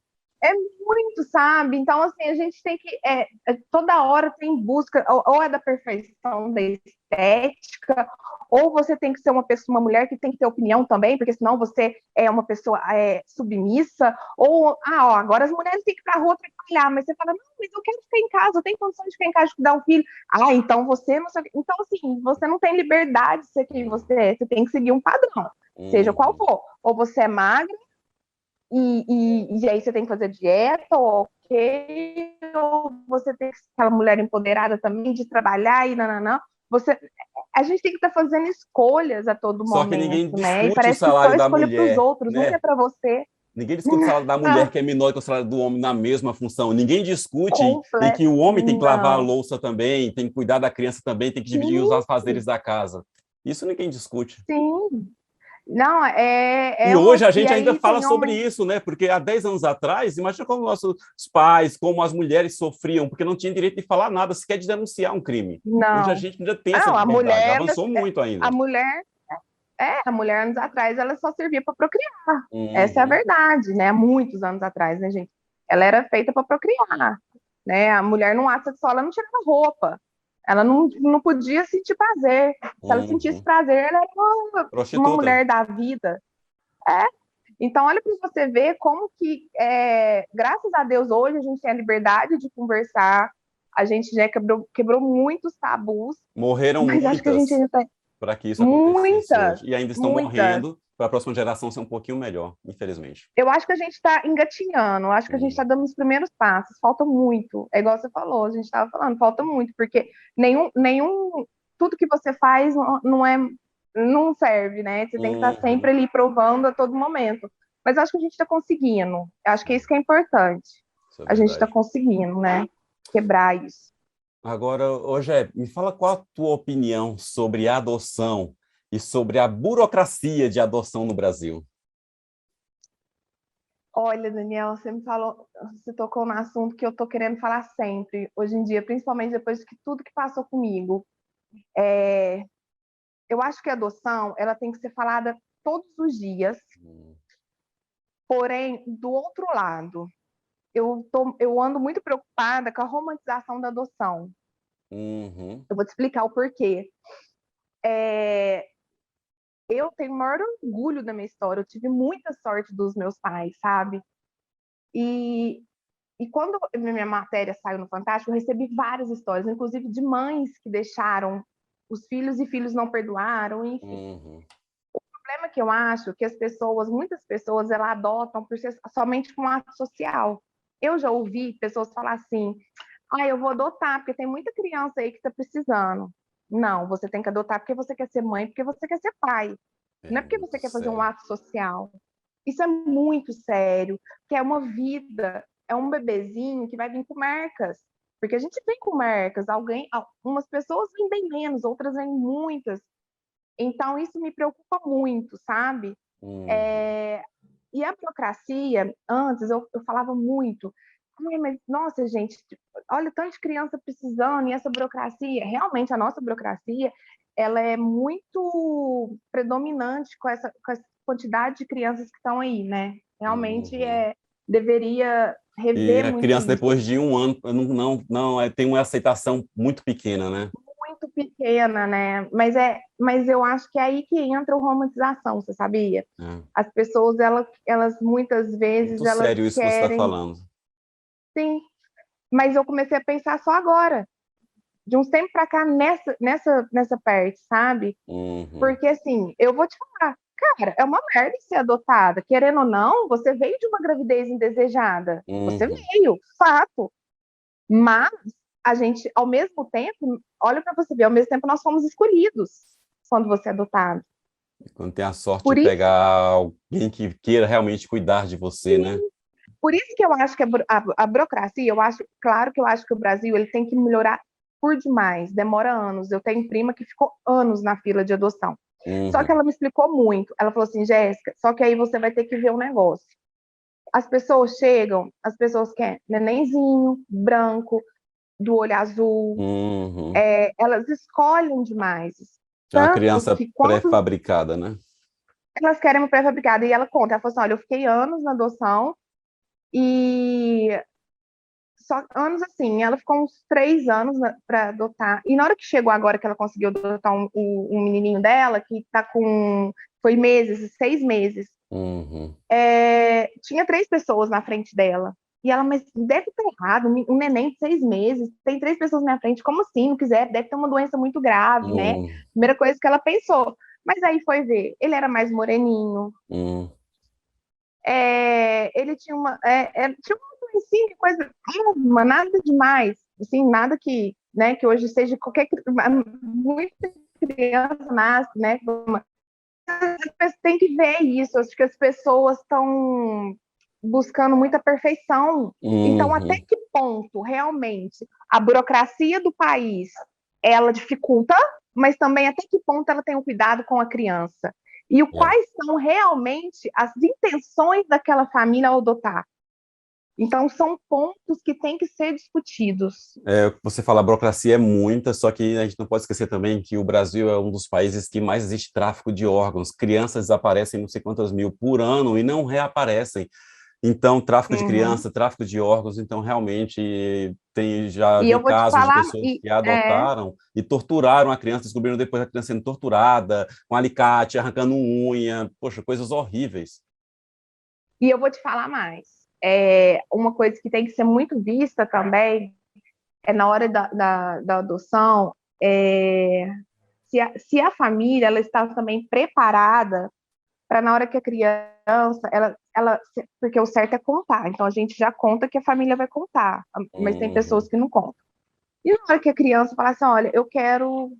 é muito, sabe? Então, assim, a gente tem que. Toda hora tem busca, ou é da perfeição da estética, ou você tem que ser uma pessoa, uma mulher que tem que ter opinião também, porque senão você é uma pessoa submissa, ou, ó, agora as mulheres têm que ir pra rua trabalhar, mas você fala, não, mas eu quero ficar em casa, eu tenho condição de ficar em casa de cuidar um filho. Ah, então você não sabe. Então, assim, você não tem liberdade de ser quem você é, você tem que seguir um padrão, seja qual Uhum. for. Ou você é magra, e aí você tem que fazer dieta, ok, ou você tem que ser aquela mulher empoderada também de trabalhar e nananã. A gente tem que estar fazendo escolhas a todo Só que ninguém momento, né? E discute o parece que só salário da escolha para os mulher, outros, nunca né? é para você. Ninguém discute o salário da mulher, que é menor que o salário do homem na mesma função. Ninguém discute em Completo. que o homem tem que lavar a Não. louça também, tem que cuidar da criança também, tem que dividir os Sim, afazeres da casa. Isso ninguém discute. sim. Não, E hoje a E gente ainda aí fala tem sobre homem. isso, né? Porque há 10 anos atrás, imagina como nossos pais, como as mulheres sofriam, porque não tinha direito de falar nada, sequer de denunciar um crime. Hoje a Não. gente ainda tem essa Não, liberdade, avançou muito a ainda. mulher, a mulher anos atrás, ela só servia para procriar. Essa é a Uhum, verdade, né? Há muitos anos atrás, né, gente? Ela era feita para procriar, né? A mulher no ato sexual, ela não tirava roupa. Ela não podia sentir prazer. Se ela sentisse uhum. prazer, ela era uma Prostituta. mulher da vida. É. Então, olha para você ver como que, graças a Deus, hoje a gente tem a liberdade de conversar, a gente já quebrou muitos tabus, Morreram mas acho que a gente muitas ainda tem para que isso acontecesse muitas, hoje. E ainda estão muitas. morrendo para a próxima geração ser um pouquinho melhor, infelizmente. Eu acho que a gente está engatinhando, eu acho que a gente está dando os primeiros passos, falta muito. É igual você falou, a gente estava falando, falta muito, porque tudo que você faz não serve, né? Você tem que estar Uhum. sempre ali provando a todo momento. Mas acho que a gente está conseguindo. Acho que é isso que é importante. Isso é A gente está verdade. conseguindo, né? Quebrar isso. Agora, Rogé, me fala qual a tua opinião sobre a adoção e sobre a burocracia de adoção no Brasil. Olha, Daniel, você tocou no assunto que eu tô querendo falar sempre, hoje em dia, principalmente depois de tudo que passou comigo. Eu acho que a adoção, ela tem que ser falada todos os dias, porém, do outro lado, eu ando muito preocupada com a romantização da adoção. Uhum. Eu vou te explicar o porquê. É, eu tenho o maior orgulho da minha história, eu tive muita sorte dos meus pais, sabe? E, e quando minha matéria saiu no Fantástico, eu recebi várias histórias, inclusive de mães que deixaram os filhos e filhos não perdoaram, enfim. Uhum. O problema que eu acho que muitas pessoas, elas adotam por ser somente um ato social. Eu já ouvi pessoas falar assim: eu vou adotar porque tem muita criança aí que está precisando. Não, você tem que adotar porque você quer ser mãe, porque você quer ser pai. É Não é porque muito você quer fazer um sério. ato social. Isso é muito sério, que é uma vida, é um bebezinho que vai vir com marcas. Porque a gente vem com marcas, umas pessoas vêm bem menos, outras vêm muitas. Então, isso me preocupa muito, sabe? Uhum. É, E a burocracia, antes eu falava muito, mas nossa, gente, olha, tanto de criança precisando, e essa burocracia, realmente a nossa burocracia, ela é muito predominante com essa quantidade de crianças que estão aí, né? Realmente Uhum. deveria E rever a muito criança, isso. depois de um ano, tem uma aceitação muito pequena, né? Muito pequena, né? Mas eu acho que é aí que entra a romantização, você sabia? É. As pessoas, elas muitas vezes, Muito elas sério isso que você está querem, falando. sim, mas eu comecei a pensar só agora, de uns tempos para cá, nessa parte, sabe? Uhum. Porque, assim, eu vou te falar, cara, é uma merda ser adotada. Querendo ou não, você veio de uma gravidez indesejada. Você Uhum. veio, fato. Mas a gente, ao mesmo tempo, olha para você ver, ao mesmo tempo nós fomos escolhidos quando você é adotado. Quando tem a sorte de Por isso, pegar alguém que queira realmente cuidar de você, né? por isso que eu acho que a burocracia, claro que eu acho que o Brasil ele tem que melhorar por demais, demora anos. Eu tenho prima que ficou anos na fila de adoção. Só que Uhum. ela me explicou muito. Ela falou assim, Jéssica, só que aí você vai ter que ver um negócio. As pessoas chegam, as pessoas querem nenenzinho, branco, do olho azul, Uhum. elas escolhem demais. É uma Tanto criança que quando pré-fabricada, né? elas querem uma pré-fabricada, e ela conta, ela falou assim, olha, eu fiquei anos na adoção, e só anos assim, ela ficou uns 3 anos para adotar, e na hora que chegou agora que ela conseguiu adotar um menininho dela, que tá foi meses, 6 meses, Uhum. tinha 3 pessoas na frente dela. E ela, mas deve ter errado, um neném de 6 meses, tem 3 pessoas na minha frente, como assim? Não quiser, deve ter uma doença muito grave, né? Uhum. Primeira coisa que ela pensou. Mas aí foi ver, ele era mais moreninho, Uhum. ele tinha tinha uma doencinha, coisa, nada demais, assim, nada que, né, que hoje seja qualquer, muita criança nasce, né, tem que ver isso, acho que as pessoas estão buscando muita perfeição, então até que ponto realmente a burocracia do país, ela dificulta, mas também até que ponto ela tem um cuidado com a criança, e quais são realmente as intenções daquela família ao adotar. Então, são pontos que têm que ser discutidos. Você fala, a burocracia é muita, só que a gente não pode esquecer também que o Brasil é um dos países que mais existe tráfico de órgãos. Crianças desaparecem não sei quantas mil por ano e não reaparecem. Então, tráfico de criança, tráfico de órgãos, então realmente já E vi eu vou te casos de falar, pessoas que adotaram e torturaram a criança, descobriram depois a criança sendo torturada, com alicate, arrancando unha, poxa, coisas horríveis. e eu vou te falar mais. Uma coisa que tem que ser muito vista também é na hora da adoção, se a família ela está também preparada para na hora que a criança, porque o certo é contar, então a gente já conta que a família vai contar, mas tem pessoas que não contam. E na hora que a criança fala assim, olha, eu quero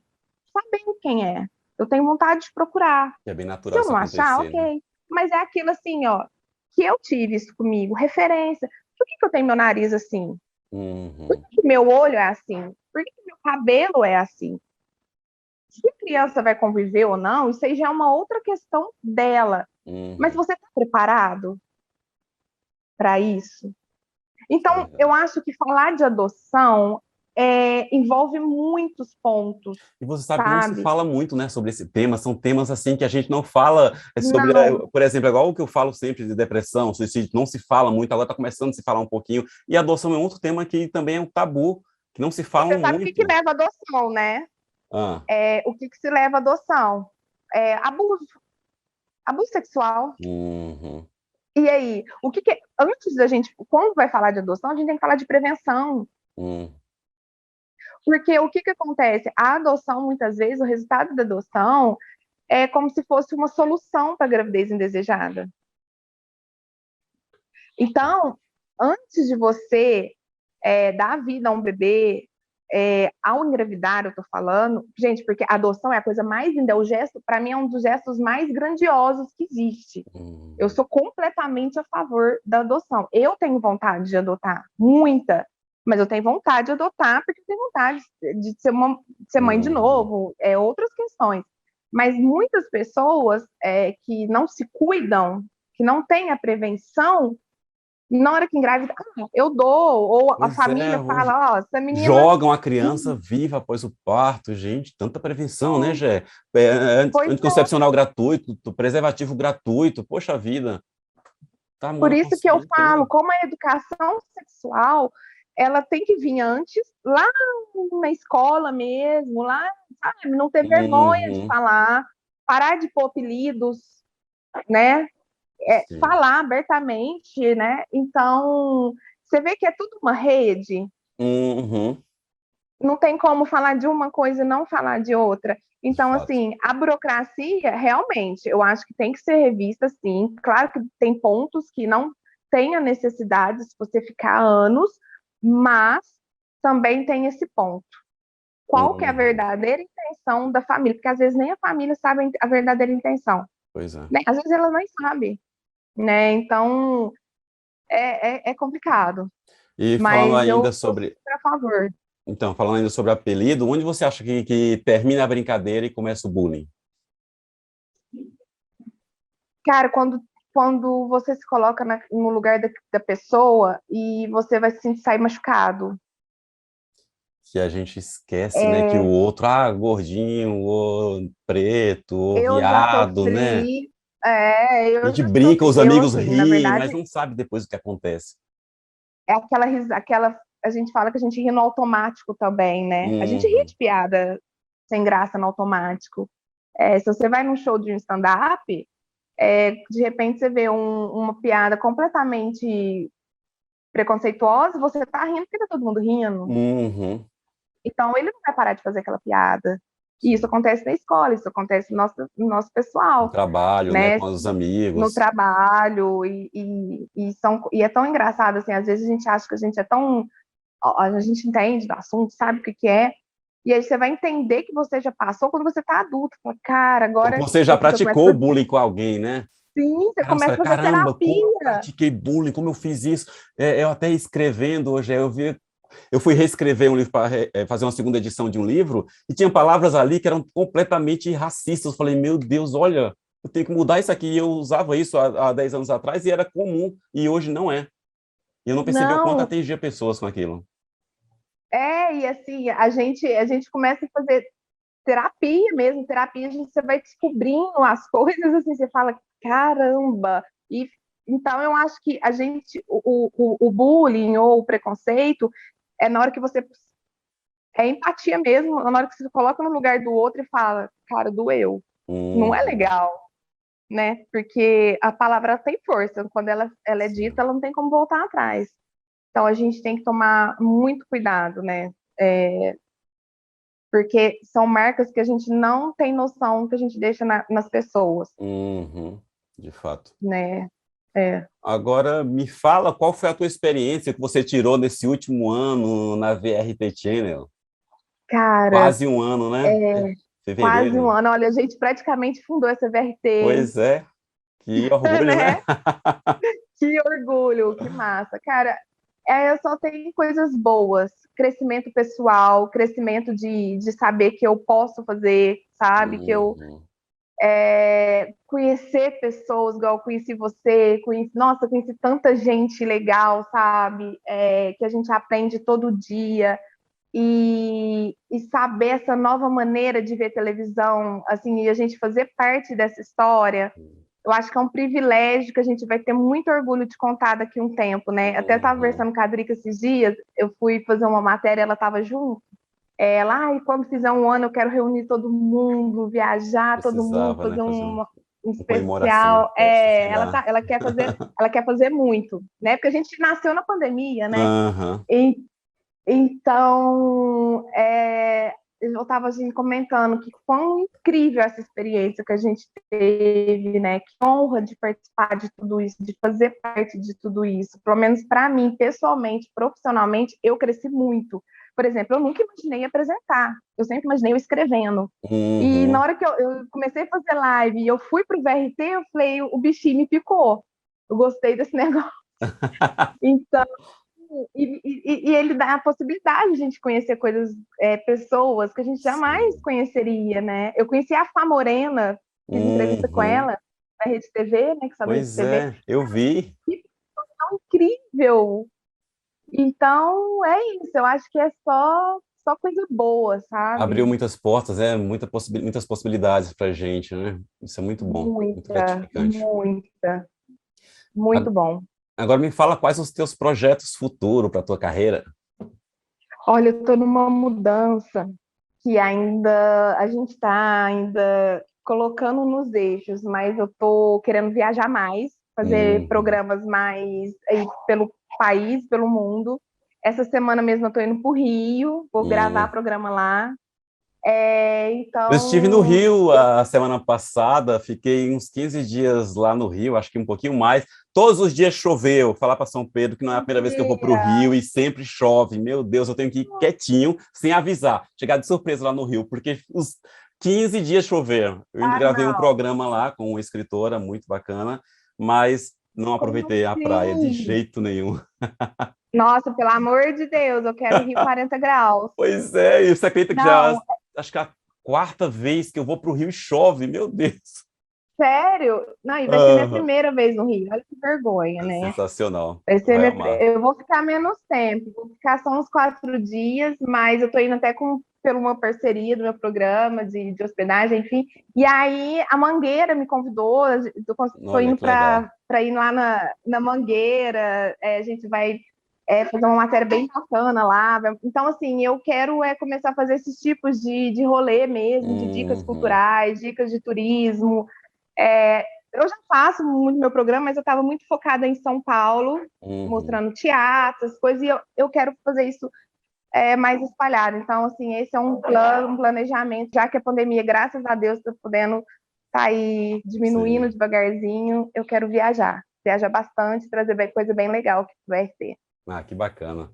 saber quem é, eu tenho vontade de procurar. É bem Se natural eu isso não achar, acontecer, né? ok. Mas é aquilo assim, ó, que eu tive isso comigo, referência. Por que eu tenho meu nariz assim? Por Uhum, que meu olho é assim? Por que meu cabelo é assim? Se a criança vai conviver ou não, isso aí já é uma outra questão dela. Mas uhum, você está preparado para isso? Então, eu verdade. acho que falar de adoção envolve muitos pontos, E você sabe que não se sabe? fala muito, né, sobre esse tema, são temas assim que a gente não fala sobre, Não, por exemplo, igual o que eu falo sempre de depressão, suicídio, não se fala muito, agora está começando a se falar um pouquinho, e a adoção é um outro tema que também é um tabu, que não se você falam sabe o que muito. leva à adoção, né? Ah, O que se leva à adoção? Abuso. Abuso sexual. uhum, E aí, antes da gente, quando vai falar de adoção, a gente tem que falar de prevenção. uhum, Porque o que acontece? A adoção, muitas vezes, o resultado da adoção é como se fosse uma solução para a gravidez indesejada. Então, antes de você dar vida a um bebê, ao engravidar, eu tô falando, gente, porque a adoção é a coisa mais linda, é o gesto, para mim, é um dos gestos mais grandiosos que existe. Eu uhum, sou completamente a favor da adoção. Eu tenho vontade de adotar, muita, mas eu tenho vontade de adotar porque eu tenho vontade de ser mãe de uhum. novo, outras questões. Mas muitas pessoas que não se cuidam, que não têm a prevenção, na hora que engravida, eu dou, ou a Pois é, família fala, ó, essa menina. jogam a criança viva após o parto, gente, tanta prevenção, né, Gé? Pois é, Anticoncepcional gratuito, preservativo gratuito, poxa vida, tá por mano, isso que eu conseguindo falo, tudo. como a educação sexual, ela tem que vir antes, lá na escola mesmo, lá, sabe, não ter vergonha de Uhum, falar, parar de pôr apelidos, né? sim. Falar abertamente, né? Então, você vê que é tudo uma rede, Uhum, não tem como falar de uma coisa e não falar de outra. de Então, fato. assim, a burocracia, realmente, eu acho que tem que ser revista, sim. Claro que tem pontos que não tem a necessidade de você ficar anos, mas também tem esse ponto. Qual que é a Uhum, verdadeira intenção da família? Porque às vezes nem a família sabe a verdadeira intenção, pois é. né? Às vezes ela nem sabe, né? Então, é complicado. E falando Mas ainda eu sou sobre, super a favor. então, falando ainda sobre apelido, onde você acha que termina a brincadeira e começa o bullying? Cara, quando você se coloca no lugar da pessoa e você vai se sentir sair machucado. Que a gente esquece, né, que o É, outro, gordinho, ou preto, ou eu já viado, né? sofri, A eu gente já brinca, sofri. os Eu, amigos assim, na riem, mas verdade, não sabe depois o que acontece. é a gente fala que a gente ri no automático também, né? A gente ri Uhum, de piada sem graça no automático. Se você vai num show de um stand-up, de repente você vê uma piada completamente preconceituosa, você tá rindo porque tá todo mundo rindo. uhum, Então ele não vai parar de fazer aquela piada. E isso acontece na escola, isso acontece no nosso No pessoal, trabalho, né? né? Com os No amigos. trabalho, e é tão engraçado, assim, às vezes a gente acha que a gente é tão... A gente entende do assunto, sabe o que que é, e aí você vai entender que você já passou quando você tá adulto. Fala, cara, Então, agora você já você começa praticou a fazer... bullying com alguém, né? Sim, você Caramba, você começa fala, a fazer caramba, como eu terapia. pratiquei bullying, como eu fiz isso. Eu até escrevendo hoje, eu fui reescrever um livro para fazer uma segunda edição de um livro, e tinha palavras ali que eram completamente racistas. Eu falei, meu Deus, olha, eu tenho que mudar isso aqui. E eu usava isso há 10 anos atrás e era comum, e hoje não é. E eu não percebi o quanto Não, atingia pessoas com aquilo. e assim, a gente começa a fazer terapia mesmo, terapia, você vai descobrindo as coisas, assim, você fala, caramba! E então eu acho que a gente, o bullying ou o preconceito é na hora que você é empatia mesmo, na hora que você se coloca no lugar do outro e fala, cara, doeu. Não é Uhum, legal, né? Porque a palavra tem força, quando ela é dita, sim. ela não tem como voltar atrás. Então a gente tem que tomar muito cuidado, né? Porque são marcas que a gente não tem noção que a gente deixa nas pessoas, Uhum, de fato. né? É. Agora, me fala qual foi a tua experiência que você tirou nesse último ano na VRT Channel? Cara, Quase um ano, né? é quase um Fevereiro. ano. Olha, a gente praticamente fundou essa VRT, Pois é, que orgulho, né? né? Que orgulho, que massa. Cara, eu só tenho coisas boas. Crescimento pessoal, crescimento de saber que eu posso fazer, sabe? Que eu Uhum, conhecer pessoas, igual eu conheci você, nossa, conheci tanta gente legal, sabe? Que a gente aprende todo dia. E saber essa nova maneira de ver televisão, assim, e a gente fazer parte dessa história, eu acho que é um privilégio que a gente vai ter muito orgulho de contar daqui a um tempo, né? Até estava uhum. conversando com a Drica esses dias, eu fui fazer uma matéria, ela estava junto, ela, quando fizer um ano eu quero reunir todo mundo, viajar todo mundo, Precisava, né, fazer fazer um uma comemoração, uma especial. festa, sei lá. Ela quer fazer muito, né? Porque a gente nasceu na pandemia, né? Aham. Então, eu estava assim, comentando que quão incrível essa experiência que a gente teve, né? Que honra de participar de tudo isso, de fazer parte de tudo isso. Pelo menos para mim, pessoalmente, profissionalmente, eu cresci muito. Por exemplo, eu nunca imaginei apresentar. Eu sempre imaginei eu escrevendo. E na Uhum. hora que eu comecei a fazer live e eu fui para o VRT, eu falei, o bichinho me picou. Eu gostei desse negócio. Então, e ele dá a possibilidade de a gente conhecer coisas, pessoas que a gente jamais Sim. conheceria, né? Eu conheci a Fá Morena, fiz entrevista com Uhum. ela na Rede TV, né? Que sabe a Rede Pois TV, é, eu vi. que incrível! Então, é isso, eu acho que é só coisa boa, Abriu sabe? muitas portas, muitas possibilidades para a gente, né? Isso é muito bom, muito Muita, gratificante. muita, muito bom. Agora me fala quais os teus projetos futuros para a tua carreira. Olha, eu estou numa mudança que ainda a gente está ainda colocando nos eixos, mas eu estou querendo viajar mais, fazer Uhum. programas mais aí pelo país, pelo mundo. Essa semana mesmo eu estou indo para o Rio, vou gravar Uhum. programa lá. Eu estive no Então, Rio a semana passada, fiquei uns 15 dias lá no Rio, acho que um pouquinho mais. Todos os dias choveu. Falar para São Pedro que não é a primeira vez que eu vou para o mentira! Rio e sempre chove. Meu Deus, eu tenho que ir quietinho, sem avisar. Chegar de surpresa lá no Rio, porque os 15 dias choveram. Eu ainda Ah, gravei um não! programa lá com uma escritora muito bacana, mas não Como aproveitei a praia de assim? jeito nenhum. Nossa, pelo amor de Deus, eu quero Rio 40 graus. Pois é, e você acredita que já Não, acho que é a quarta vez que eu vou para o Rio e chove? Meu Deus. sério? Não, e vai ser minha Aham. primeira vez no Rio. Olha que vergonha, né? Sensacional. Vai Tu ser vai amar. eu vou ficar menos tempo, vou ficar só uns 4 dias, mas eu tô indo até por uma parceria do meu programa de hospedagem, enfim. E aí a Mangueira me convidou, eu tô Olha indo que legal. para ir lá na Mangueira, a gente vai fazer uma matéria bem bacana lá. Então, assim, eu quero começar a fazer esses tipos de rolê mesmo, de dicas Uhum, culturais, dicas de turismo. Eu já faço muito meu programa, mas eu estava muito focada em São Paulo, uhum. mostrando teatro, as coisas, e eu quero fazer isso mais espalhado. Então, assim, esse é um plano, um planejamento, já que a pandemia, graças a Deus, está podendo sair diminuindo devagarzinho, eu quero viajar bastante, trazer coisa bem legal que vai ser. Ah, que bacana.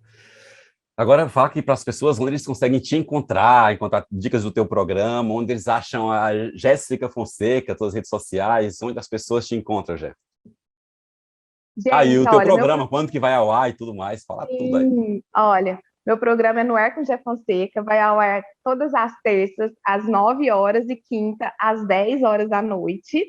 Agora, fala aqui para as pessoas onde eles conseguem te encontrar dicas do teu programa, onde eles acham a Jéssica Fonseca, suas redes sociais, onde as pessoas te encontram, Jéssica. E o Gente, teu olha, programa, quando que vai ao ar e tudo mais, fala tudo aí. Olha, meu programa é no Ar com Jé Fonseca, vai ao ar todas as terças, às 9 horas e quinta, às 10 horas da noite.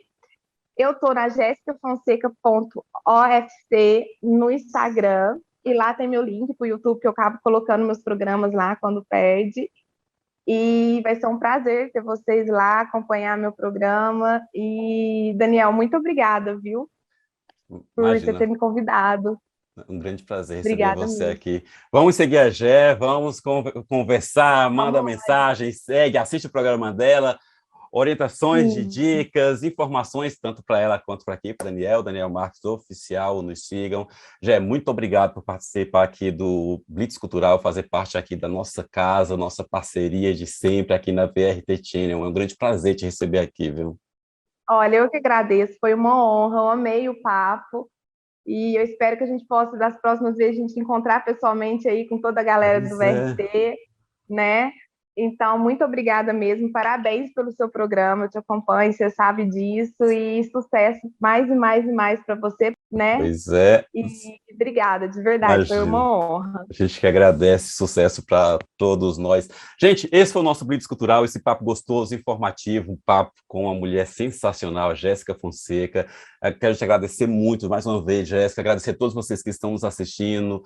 Eu tô na jessicafonseca.ofc no Instagram, e lá tem meu link pro YouTube, que eu acabo colocando meus programas lá quando perde. E vai ser um prazer ter vocês lá, acompanhar meu programa. E, Daniel, muito obrigada, viu? Por você Imagina, ter me convidado. um grande prazer receber Obrigada você mesmo. aqui. Vamos seguir a Jé, vamos conversar, manda mensagem, segue, assiste o programa dela, orientações de Sim. dicas, informações, tanto para ela quanto para aqui, para Daniel Marques Oficial, nos sigam. Jé, muito obrigado por participar aqui do Blitz Cultural, fazer parte aqui da nossa casa, nossa parceria de sempre aqui na VRT Channel. É um grande prazer te receber aqui, viu? Olha, eu que agradeço, foi uma honra, eu amei o papo. E eu espero que a gente possa, das próximas vezes, a gente encontrar pessoalmente aí com toda a galera do Pois é. VRT, né? Então, muito obrigada mesmo, parabéns pelo seu programa, eu te acompanho, você sabe disso, e sucesso mais e mais e mais para você, né? Pois é. E obrigada, de verdade, foi Imagina. uma honra. A gente que agradece, sucesso para todos nós. Gente, esse foi o nosso Blitz Cultural, esse papo gostoso, informativo, um papo com uma mulher sensacional, a Jéssica Fonseca. Eu quero te agradecer muito, mais uma vez, Jéssica, agradecer a todos vocês que estão nos assistindo.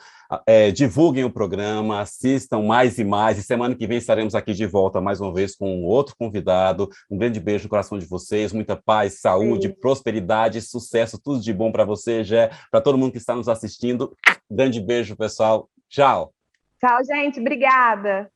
Divulguem o programa, assistam mais e mais, e semana que vem estaremos aqui de volta mais uma vez com um outro convidado. Um grande beijo no coração de vocês, muita paz, saúde, prosperidade, sucesso, tudo de bom para você, Jé, para todo mundo que está nos assistindo. Grande beijo, pessoal. Tchau. Tchau, gente, obrigada.